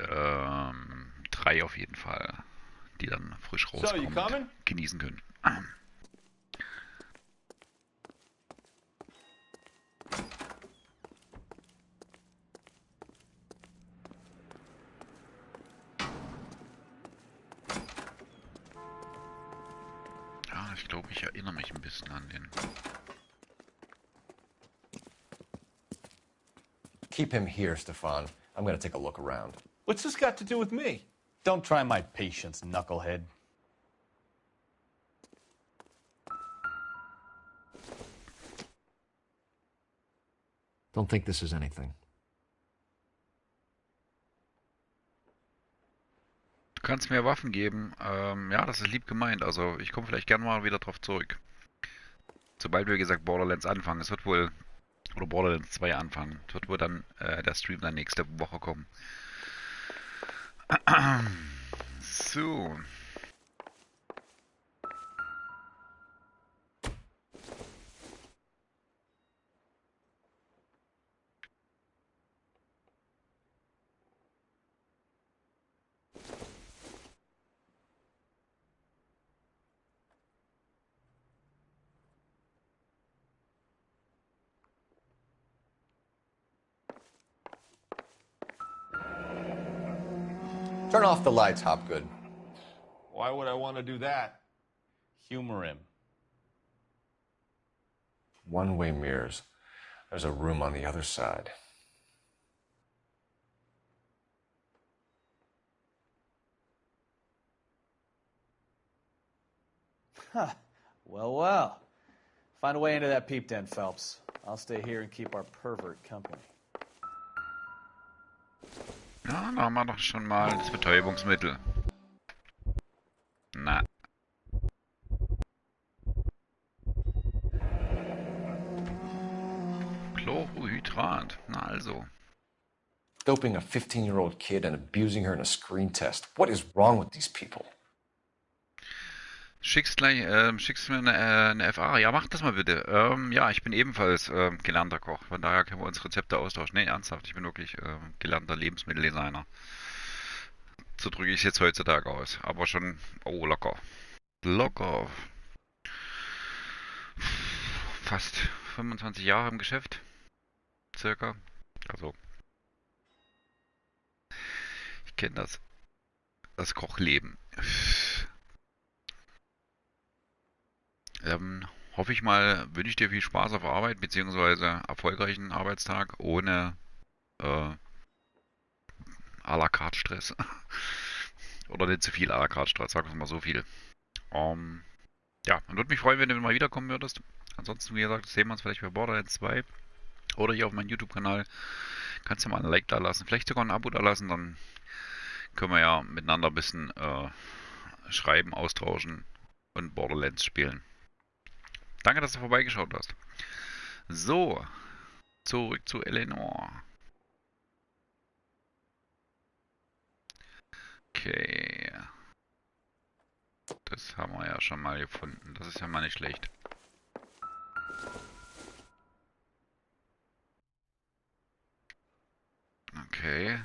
3 auf jeden Fall, die dann frisch rauskommen, genießen können. Ich erinnere mich ein bisschen an den. Keep him here, Stefan. I'm gonna take a look around. What's this got to do with me? Don't try my patience, knucklehead. Don't think this is anything. Du kannst mir Waffen geben. Ja, das ist lieb gemeint. Also ich komme vielleicht gerne mal wieder drauf zurück. Sobald wir, wie gesagt, Borderlands anfangen. Es wird wohl, oder Borderlands 2 anfangen. Es wird wohl dann der Stream dann nächste Woche kommen. So. Turn off the lights, Hopgood. Why would I want to do that? Humor him. One-way mirrors. There's a room on the other side. Huh. Well, well. Find a way into that peep den, Phelps. I'll stay here and keep our pervert company. Ja, da haben wir doch schon mal das Betäubungsmittel. Na. Chlorohydrat. Na also. Doping a 15-year-old kid and abusing her in a screen test. What is wrong with these people? Schickst mir eine FA. Ja, mach das mal bitte. Ja, ich bin ebenfalls gelernter Koch. Von daher können wir uns Rezepte austauschen. Nee, ernsthaft, ich bin wirklich gelernter Lebensmitteldesigner. So drücke ich es jetzt heutzutage aus. Aber schon, oh, locker. Locker. Fast 25 Jahre im Geschäft. Circa. Also. Ich kenne das. Das Kochleben. Hoffe ich mal, wünsche ich dir viel Spaß auf Arbeit, beziehungsweise erfolgreichen Arbeitstag ohne à la carte Stress. Oder nicht zu viel à la carte Stress, sagen wir mal so viel. Ja, und würde mich freuen, wenn du mal wiederkommen würdest. Ansonsten, wie gesagt, sehen wir uns vielleicht bei Borderlands 2 oder hier auf meinem YouTube-Kanal. Kannst du mal ein Like da lassen, vielleicht sogar ein Abo da lassen, dann können wir ja miteinander ein bisschen schreiben, austauschen und Borderlands spielen. Danke, dass du vorbeigeschaut hast. So, zurück zu Eleanor. Okay. Das haben wir ja schon mal gefunden. Das ist ja mal nicht schlecht. Okay.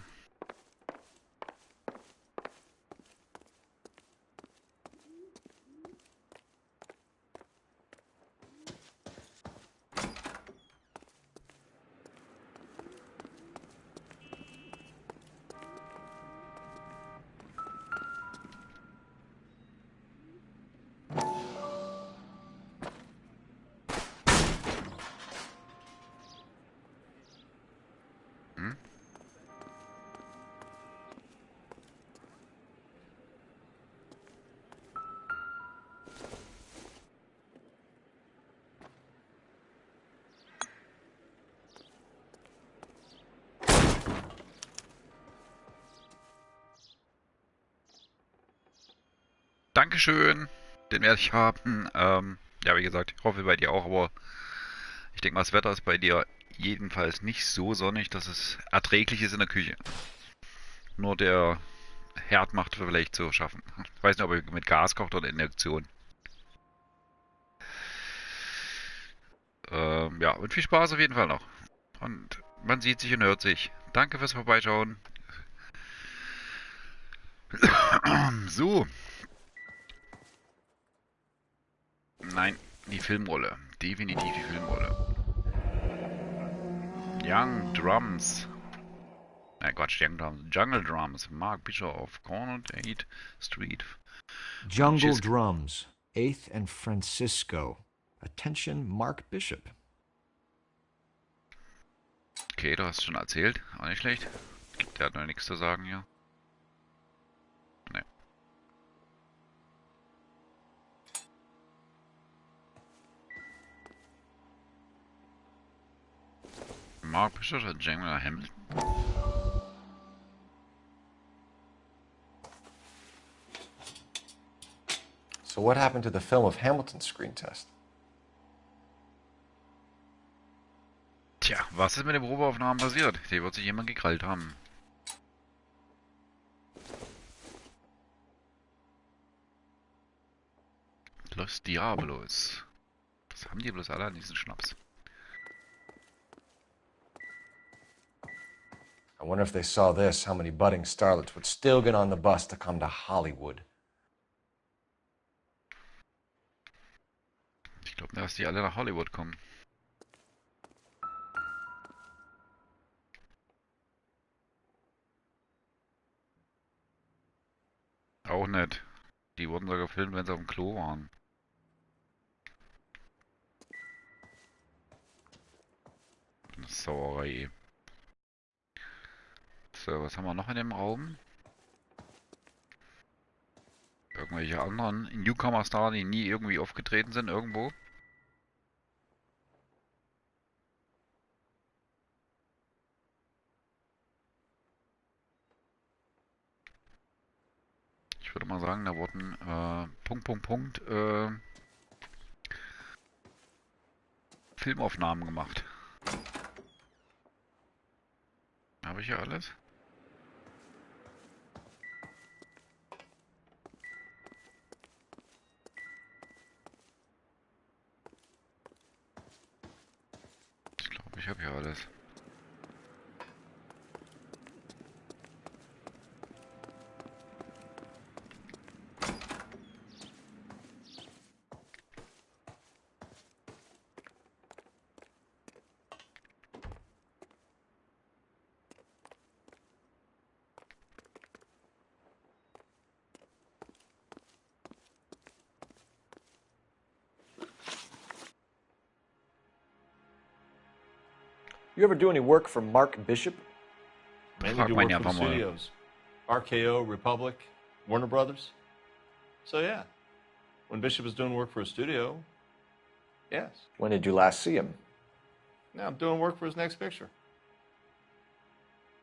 Dankeschön, den werde ich haben. Ja, wie gesagt, ich hoffe bei dir auch, aber ich denke mal, das Wetter ist bei dir jedenfalls nicht so sonnig, dass es erträglich ist in der Küche. Nur der Herd macht vielleicht zu schaffen. Ich weiß nicht, ob ihr mit Gas kocht oder Induktion. Ja, und viel Spaß auf jeden Fall noch. Und man sieht sich und hört sich. Danke fürs Vorbeischauen. So. Nein, die Filmrolle. Definitiv die Filmrolle. Young Drums. Quatsch, Young Drums. Jungle Drums. Mark Bischoff. Corner 8 Street. Jungle Drums. 8th and Francisco. Attention, Mark Bishop. Okay, du hast schon erzählt. Auch nicht schlecht. Der hat noch nichts zu sagen hier. Nee. Mark Bishop und Jamie Hamilton. So what happened to the film of Hamilton's screen test? Tja, was ist mit den Probeaufnahmen passiert? Die wird sich jemand gekrallt haben. Los Diablos. Was haben die bloß alle an diesen Schnaps? I wonder if they saw this, how many budding starlets would still get on the bus to come to Hollywood. Ich glaube, dass die alle nach Hollywood kommen. Auch nicht. Die wurden sogar gefilmt, wenn sie auf dem Klo waren. Eine Sauerei. So, was haben wir noch in dem Raum? Irgendwelche anderen Newcomers da, die nie irgendwie aufgetreten sind irgendwo. Ich würde mal sagen, da wurden Filmaufnahmen gemacht. Habe ich hier alles? Ich glaube, ich habe hier alles. You ever do any work for Mark Bishop? Mainly do work for the studios. RKO, Republic, Warner Brothers. So yeah, when Bishop was doing work for a studio, yes. When did you last see him? Now I'm doing work for his next picture.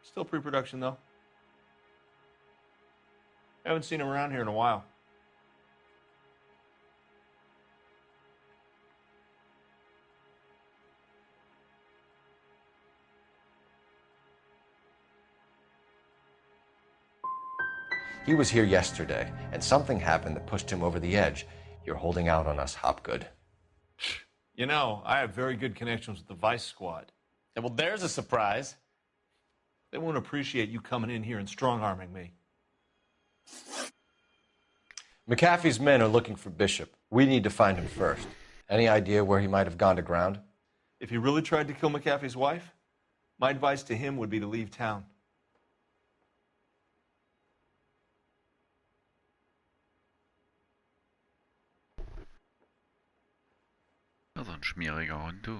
Still pre-production though. Haven't seen him around here in a while. He was here yesterday, and something happened that pushed him over the edge. You're holding out on us, Hopgood. You know, I have very good connections with the Vice Squad. Yeah, well, there's a surprise. They won't appreciate you coming in here and strong-arming me. McAfee's men are looking for Bishop. We need to find him first. Any idea where he might have gone to ground? If he really tried to kill McAfee's wife, my advice to him would be to leave town. So ein schmieriger Hund, du.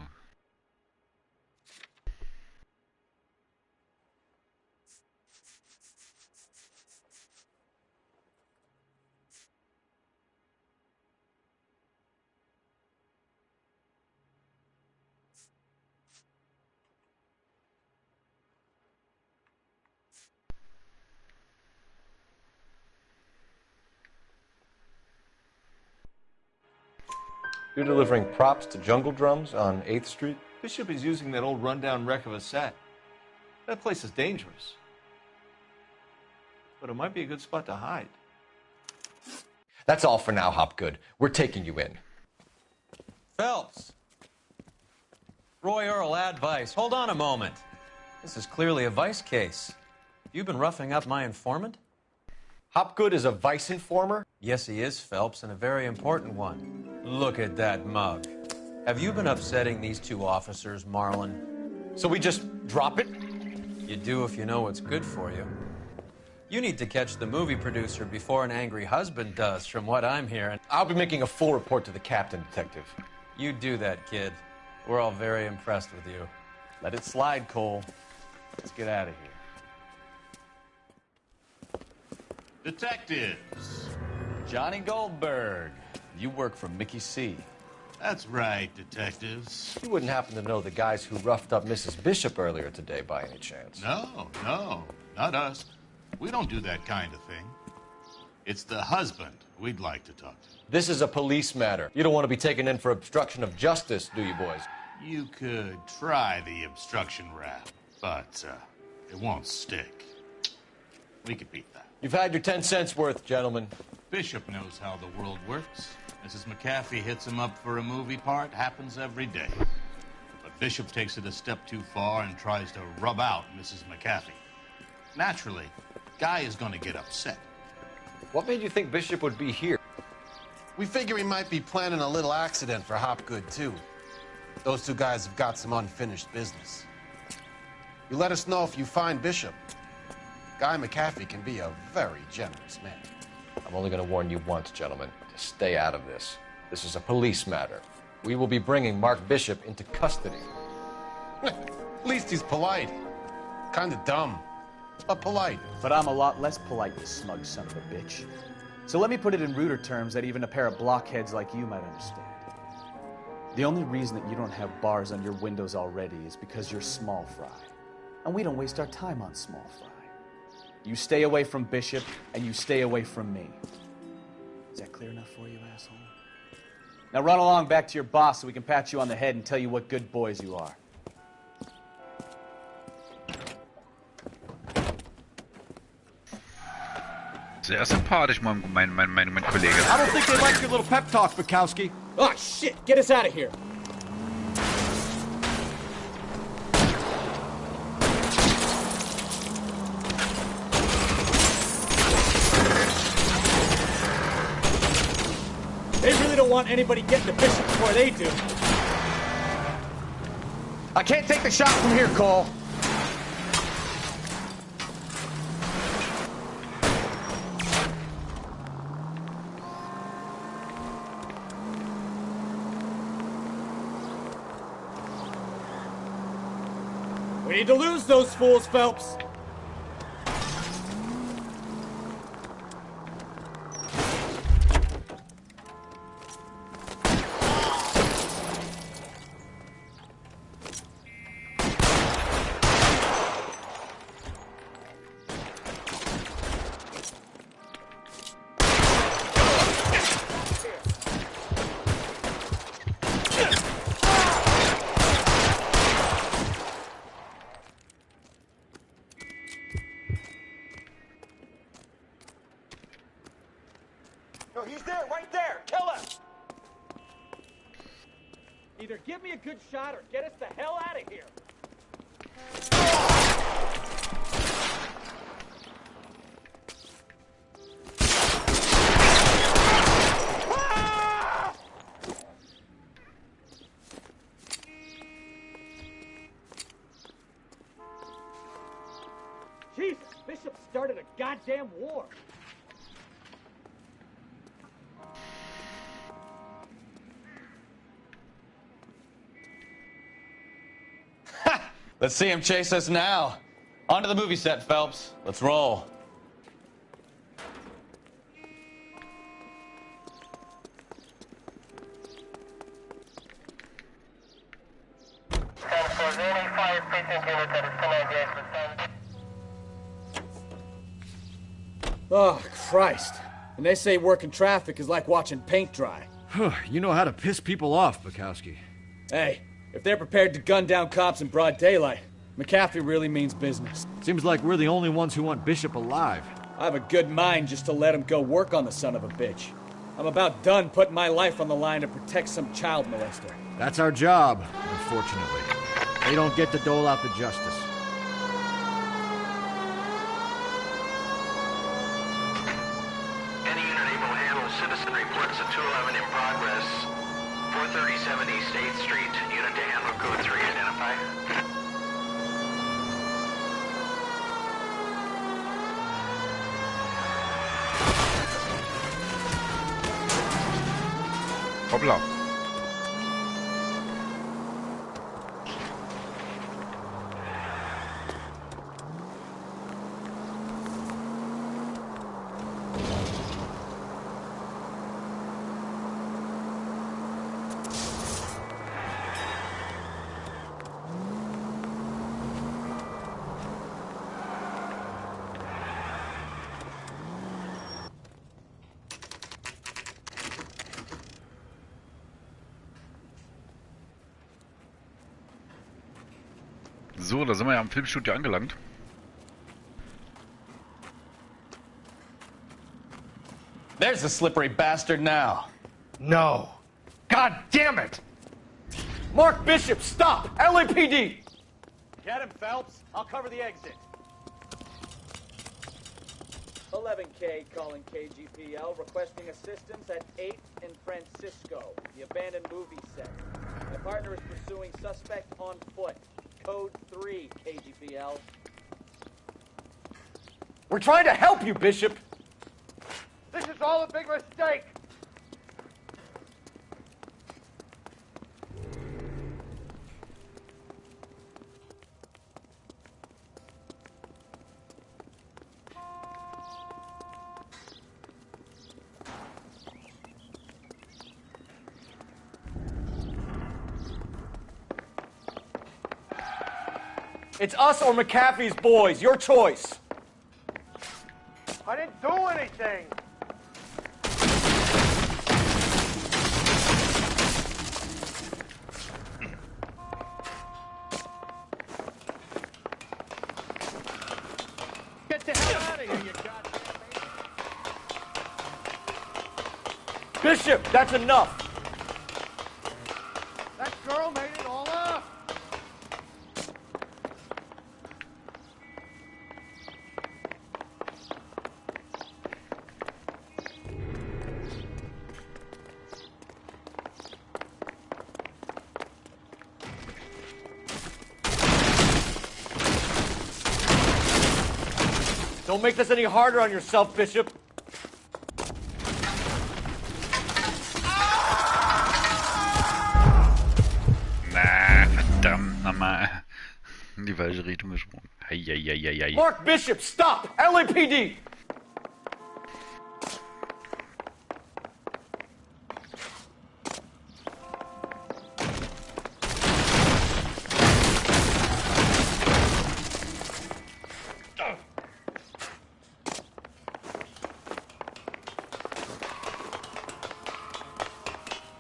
You're delivering props to Jungle Drums on 8th Street? Bishop is using that old rundown wreck of a set. That place is dangerous. But it might be a good spot to hide. That's all for now, Hopgood. We're taking you in. Phelps! Roy Earl, ad vice. Hold on a moment. This is clearly a vice case. You've been roughing up my informant? Hopgood is a vice informer? Yes, he is, Phelps, and a very important one. Look at that mug. Have you been upsetting these two officers, Marlin? So we just drop it? You do if you know what's good for you. You need to catch the movie producer before an angry husband does, from what I'm hearing. I'll be making a full report to the captain, Detective. You do that, kid. We're all very impressed with you. Let it slide, Cole. Let's get out of here. Detectives. Johnny Goldberg. You work for Mickey C. That's right, detectives. You wouldn't happen to know the guys who roughed up Mrs. Bishop earlier today by any chance? No, not us. We don't do that kind of thing. It's the husband we'd like to talk to. This is a police matter. You don't want to be taken in for obstruction of justice, do you, boys? You could try the obstruction rap, but it won't stick. We could beat that. You've had your 10 cents worth, gentlemen. Bishop knows how the world works. Mrs. McAfee hits him up for a movie part. Happens every day. But Bishop takes it a step too far and tries to rub out Mrs. McAfee. Naturally, Guy is going to get upset. What made you think Bishop would be here? We figure he might be planning a little accident for Hopgood, too. Those two guys have got some unfinished business. You let us know if you find Bishop. Guy McAfee can be a very generous man. I'm only going to warn you once, gentlemen, to stay out of this. This is a police matter. We will be bringing Mark Bishop into custody. At least he's polite. Kind of dumb, but polite. But I'm a lot less polite, you smug son of a bitch. So let me put it in ruder terms that even a pair of blockheads like you might understand. The only reason that you don't have bars on your windows already is because you're small fry. And we don't waste our time on small fry. You stay away from Bishop, and you stay away from me. Is that clear enough for you, asshole? Now run along back to your boss so we can pat you on the head and tell you what good boys you are. Sehr sympathisch, mein Kollege. I don't think they like your little pep talk, Bukowski. Oh, shit! Get us out of here! They really don't want anybody getting to Bishop before they do. I can't take the shot from here, Cole. We need to lose those fools, Phelps. No, he's there, right there. Kill him. Either give me a good shot or get us the hell out of here. Jesus, Bishop started a goddamn war. Let's see him chase us now. Onto the movie set, Phelps. Let's roll. Oh, Christ. And they say working traffic is like watching paint dry. You know how to piss people off, Bukowski. Hey, if they're prepared to gun down cops in broad daylight, McAfee really means business. Seems like we're the only ones who want Bishop alive. I have a good mind just to let him go work on the son of a bitch. I'm about done putting my life on the line to protect some child molester. That's our job, unfortunately. They don't get to dole out the justice. Any unit able to handle citizen reports of 211 in progress. 437 East 8th Street. Unit to handle code 3 identified. Hoppla. So, da sind wir ja am Filmstudio angelangt. There's the slippery bastard now. No. God damn it! Mark Bishop, stop! LAPD! Get him, Phelps. I'll cover the exit. 11K calling KGPL, requesting assistance at 8th in Francisco, the abandoned movie set. My partner is pursuing suspect on foot. Code 3, KGPL. We're trying to help you, Bishop! This is all a big mistake! It's us or McAfee's boys. Your choice. I didn't do anything! Get the hell out of here, you goddamn maniac! Bishop, that's enough. That girl made it all up! Don't make this any harder on yourself, Bishop. Na, verdammt nochmal. In die falsche Richtung gesprungen. Heieieiei. Mark Bishop, stop! LAPD!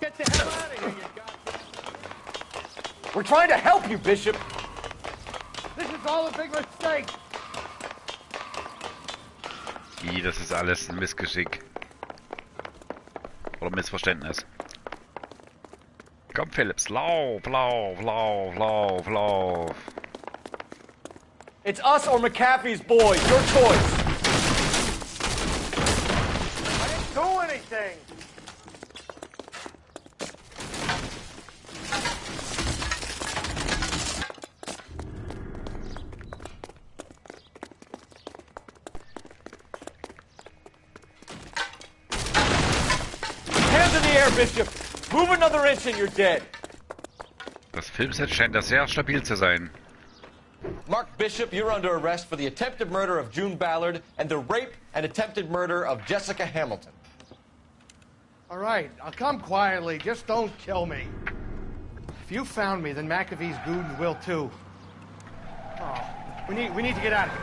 Get the hell out of here, you goddamn... We're trying to help you, Bishop. This is all a big mistake! Das ist alles ein Missgeschick. Oder Missverständnis. Komm, Phillips, lauf, lauf, lauf, lauf, lauf. It's us or McAfee's boys. Your choice. I didn't do anything! Hands in the air, Bishop. Move another inch and you're dead. Das Filmset scheint da sehr stabil zu sein. Mark Bishop, you're under arrest for the attempted murder of June Ballard and the rape and attempted murder of Jessica Hamilton. All right, I'll come quietly. Just don't kill me. If you found me, then McAfee's goons will too. Oh, we need to get out of here.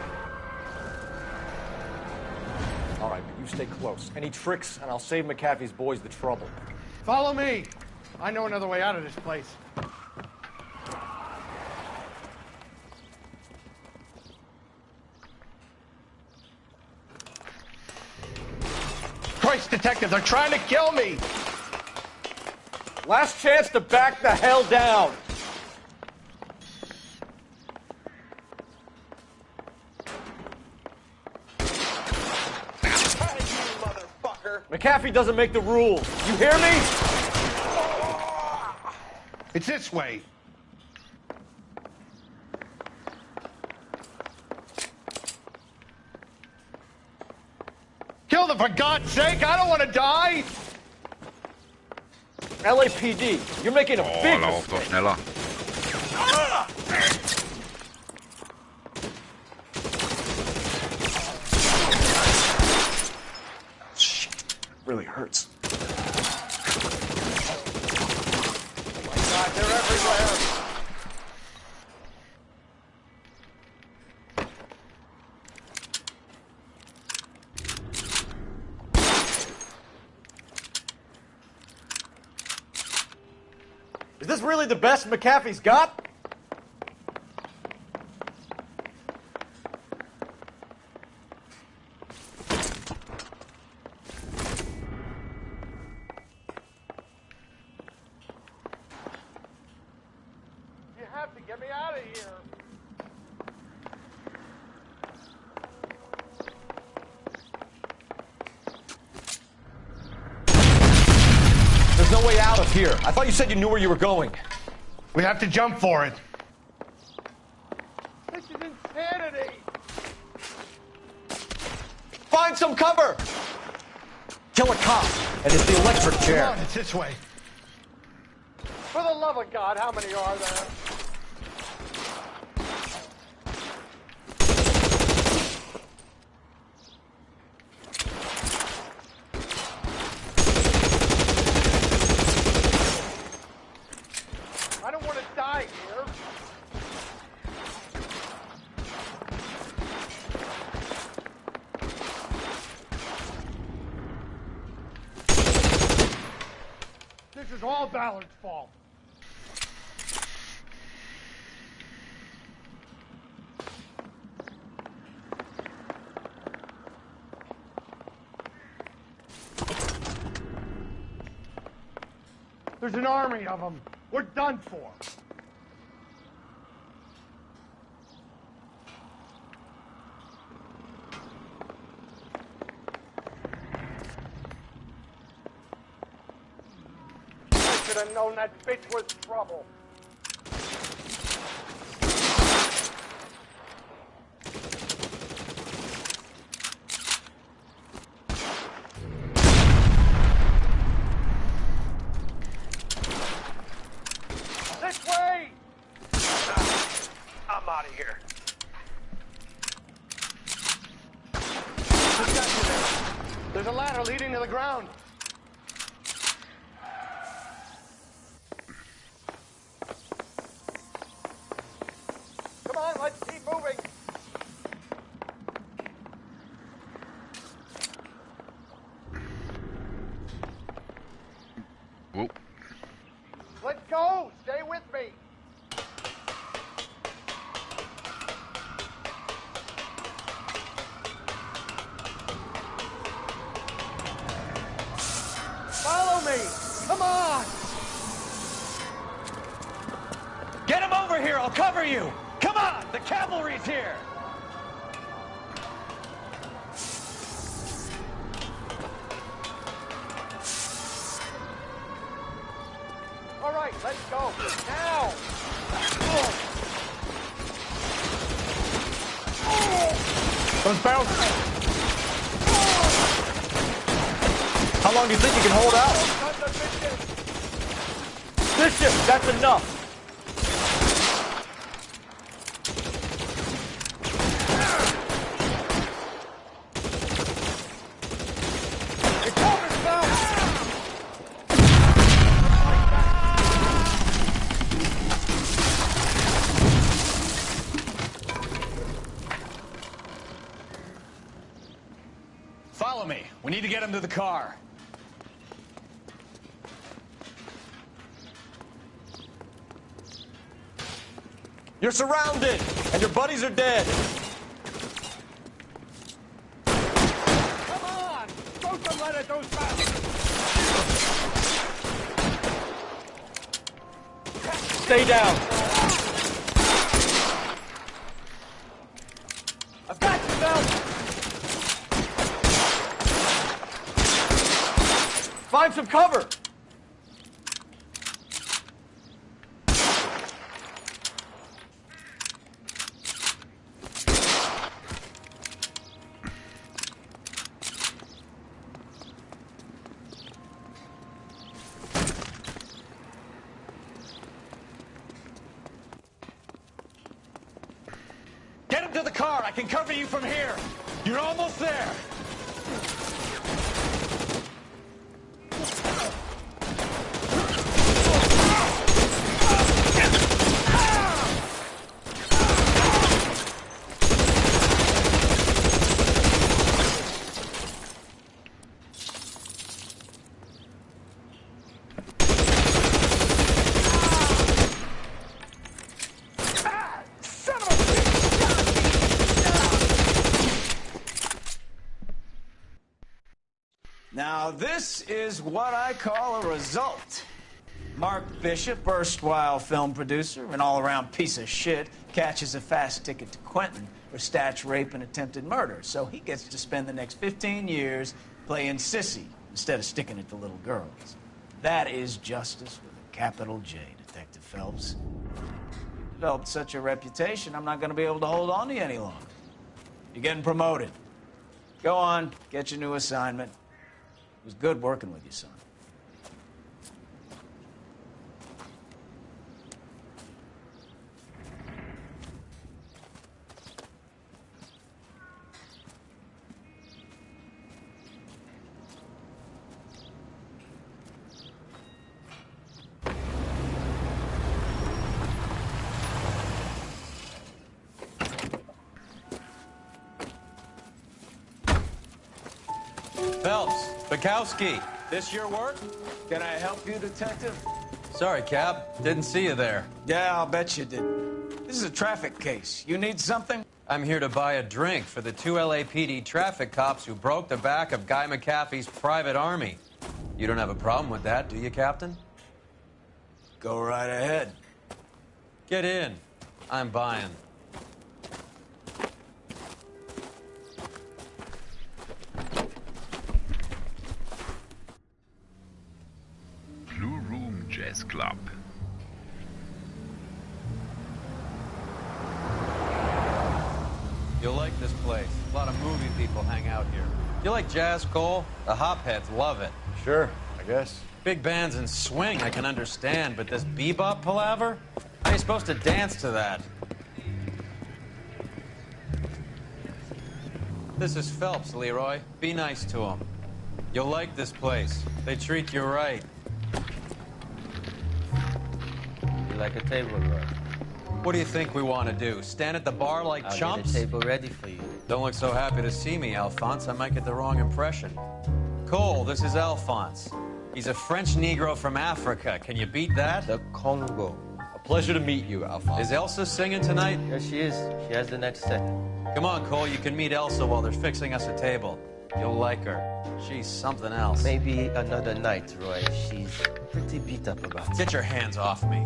All right, but you stay close. Any tricks, and I'll save McAfee's boys the trouble. Follow me. I know another way out of this place. Christ, detective, they're trying to kill me! Last chance to back the hell down. McAfee doesn't make the rules. You hear me? It's this way. Kill them, for God's sake! I don't want to die! LAPD, you're making a Oh, big lauf doch mistake. schneller. Shit, really hurts. Oh my God, they're everywhere. Is this really the best McAfee's got? You have to get me out of here. There's no way out of here. I thought you said you knew where you were going. We have to jump for it. This is insanity. Find some cover! Kill a cop, and it's the electric chair. Come on, it's this way. For the love of God, how many are there? I don't want to die here. This is all Ballard's fault. There's an army of them. We're done for. I should have known that bitch was trouble. This way! I'm out of here. Who's got you there? There's a ladder leading to the ground. Come on, let's keep moving. Whoa. Let's go. Stay with me. Follow me. Come on. Get him over here! I'll cover you! Come on! The cavalry's here! All right, let's go. Now. Those barrels. How long do you think you can hold out? Bishop, that's enough. Follow me. We need to get him to the car. You're surrounded, and your buddies are dead. Come on. Don't let it those bastards. Stay down. I've got you, Bell. Find some cover. Get to the car. I can cover you from here. You're almost there. Now, this is what I call a result. Mark Bishop, erstwhile film producer, an all-around piece of shit, catches a fast ticket to Quentin for statch rape and attempted murder, so he gets to spend the next 15 years playing sissy instead of sticking it to little girls. That is justice with a capital J, Detective Phelps. Developed such a reputation, I'm not going to be able to hold on to you any longer. You're getting promoted. Go on, get your new assignment. It was good working with you, son. Phelps, Bukowski, this your work? Can I help you, Detective? Sorry, Cap. Didn't see you there. Yeah, I'll bet you did. This is a traffic case. You need something? I'm here to buy a drink for the 2 LAPD traffic cops who broke the back of Guy McAfee's private army. You don't have a problem with that, do you, Captain? Go right ahead. Get in. I'm buying. Blue Room Jazz Club. You'll like this place. A lot of movie people hang out here. You like jazz, Cole? The hopheads love it. Sure, I guess. Big bands and swing I can understand, but this bebop palaver? How are you supposed to dance to that? This is Phelps, Leroy. Be nice to him. You'll like this place. They treat you right. You like a table, Roy? What do you think we want to do? Stand at the bar like I'll chumps? get a table ready for you. Don't look so happy to see me, Alphonse. I might get the wrong impression. Cole, this is Alphonse. He's a French Negro from Africa. Can you beat that? The Congo. A pleasure to meet you, Alphonse. Is Elsa singing tonight? Yes, she is. She has the next set. Come on, Cole. You can meet Elsa while they're fixing us a table. You'll like her. She's something else. Maybe another night, Roy. She's pretty beat up about it. Get your hands off me.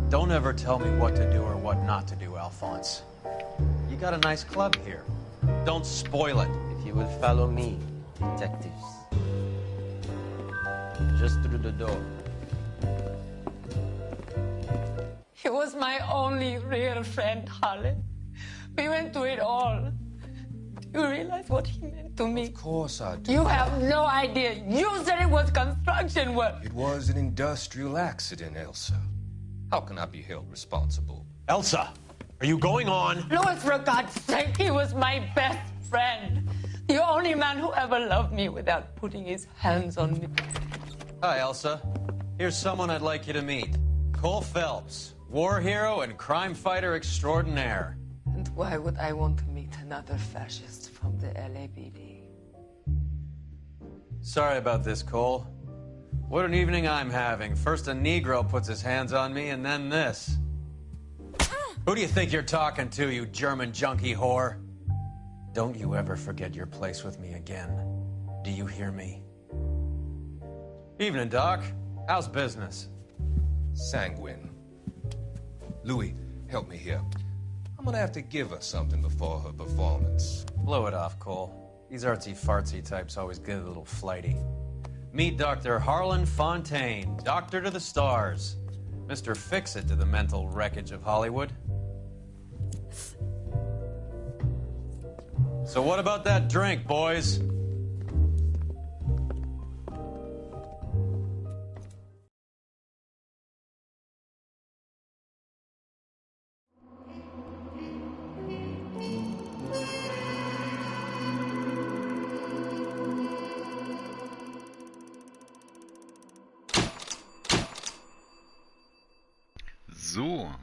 Don't ever tell me what to do or what not to do, Alphonse. You got a nice club here. Don't spoil it. If you would follow me, detectives. Just through the door. He was my only real friend, Harley. We went through it all. Do you realize what he meant to me? Of course I do. You have no idea. You said it was construction work. It was an industrial accident, Elsa. How can I be held responsible? Elsa, are you going on? Louis, for God's sake, he was my best friend. The only man who ever loved me without putting his hands on me. Hi, Elsa. Here's someone I'd like you to meet. Cole Phelps, war hero and crime fighter extraordinaire. And why would I want to meet another fascist from the LAPD? Sorry about this, Cole. What an evening I'm having. First a Negro puts his hands on me, and then this. Who do you think you're talking to, you German junkie whore? Don't you ever forget your place with me again. Do you hear me? Evening, Doc. How's business? Sanguine. Louis, help me here. I'm gonna have to give her something before her performance. Blow it off, Cole. These artsy-fartsy types always get a little flighty. Meet Dr. Harlan Fontaine, doctor to the stars. Mr. Fix-It to the mental wreckage of Hollywood. So what about that drink, boys?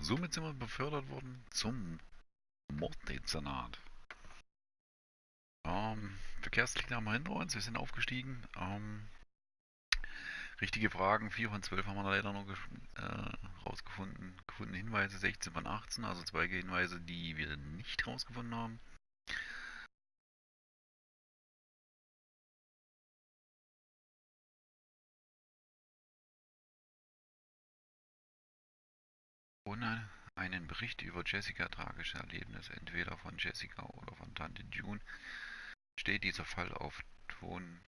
somit sind wir befördert worden zum Morddezernat. Verkehrslicht haben wir hinter uns, wir sind aufgestiegen. Richtige Fragen, 4 von 12 haben wir leider noch rausgefunden. Gefundene Hinweise 16 von 18, also 2 Hinweise, die wir nicht rausgefunden haben. Ohne einen Bericht über Jessica tragisches Erlebnis, entweder von Jessica oder von Tante June, steht dieser Fall auf Tönen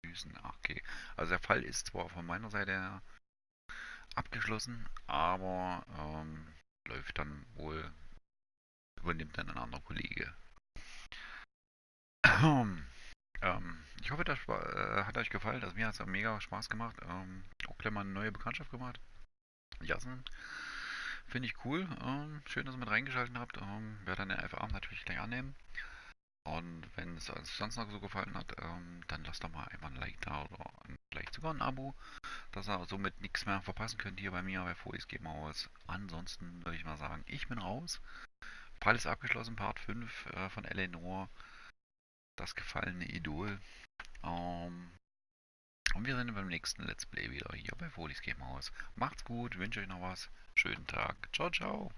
Füßen. Okay, also der Fall ist zwar von meiner Seite her abgeschlossen, aber läuft dann wohl, übernimmt dann ein anderer Kollege. Ich hoffe, das hat euch gefallen. Also mir hat es mega Spaß gemacht. Auch gleich mal eine neue Bekanntschaft gemacht. Jassen, finde ich cool. Schön, dass ihr mit reingeschaltet habt. Werde dann den FA natürlich gleich annehmen. Und wenn es euch sonst noch so gefallen hat, dann lasst doch mal einfach ein Like da oder vielleicht sogar ein Abo, dass ihr somit nichts mehr verpassen könnt hier bei mir bei Folis Game aus. Ansonsten würde ich mal sagen, ich bin raus. Fall ist abgeschlossen, Part 5 von Eleanor, das gefallene Idol. Und wir sind beim nächsten Let's Play wieder hier bei Folis Game aus. Macht's gut, wünsche euch noch was. Schönen Tag. Ciao, ciao.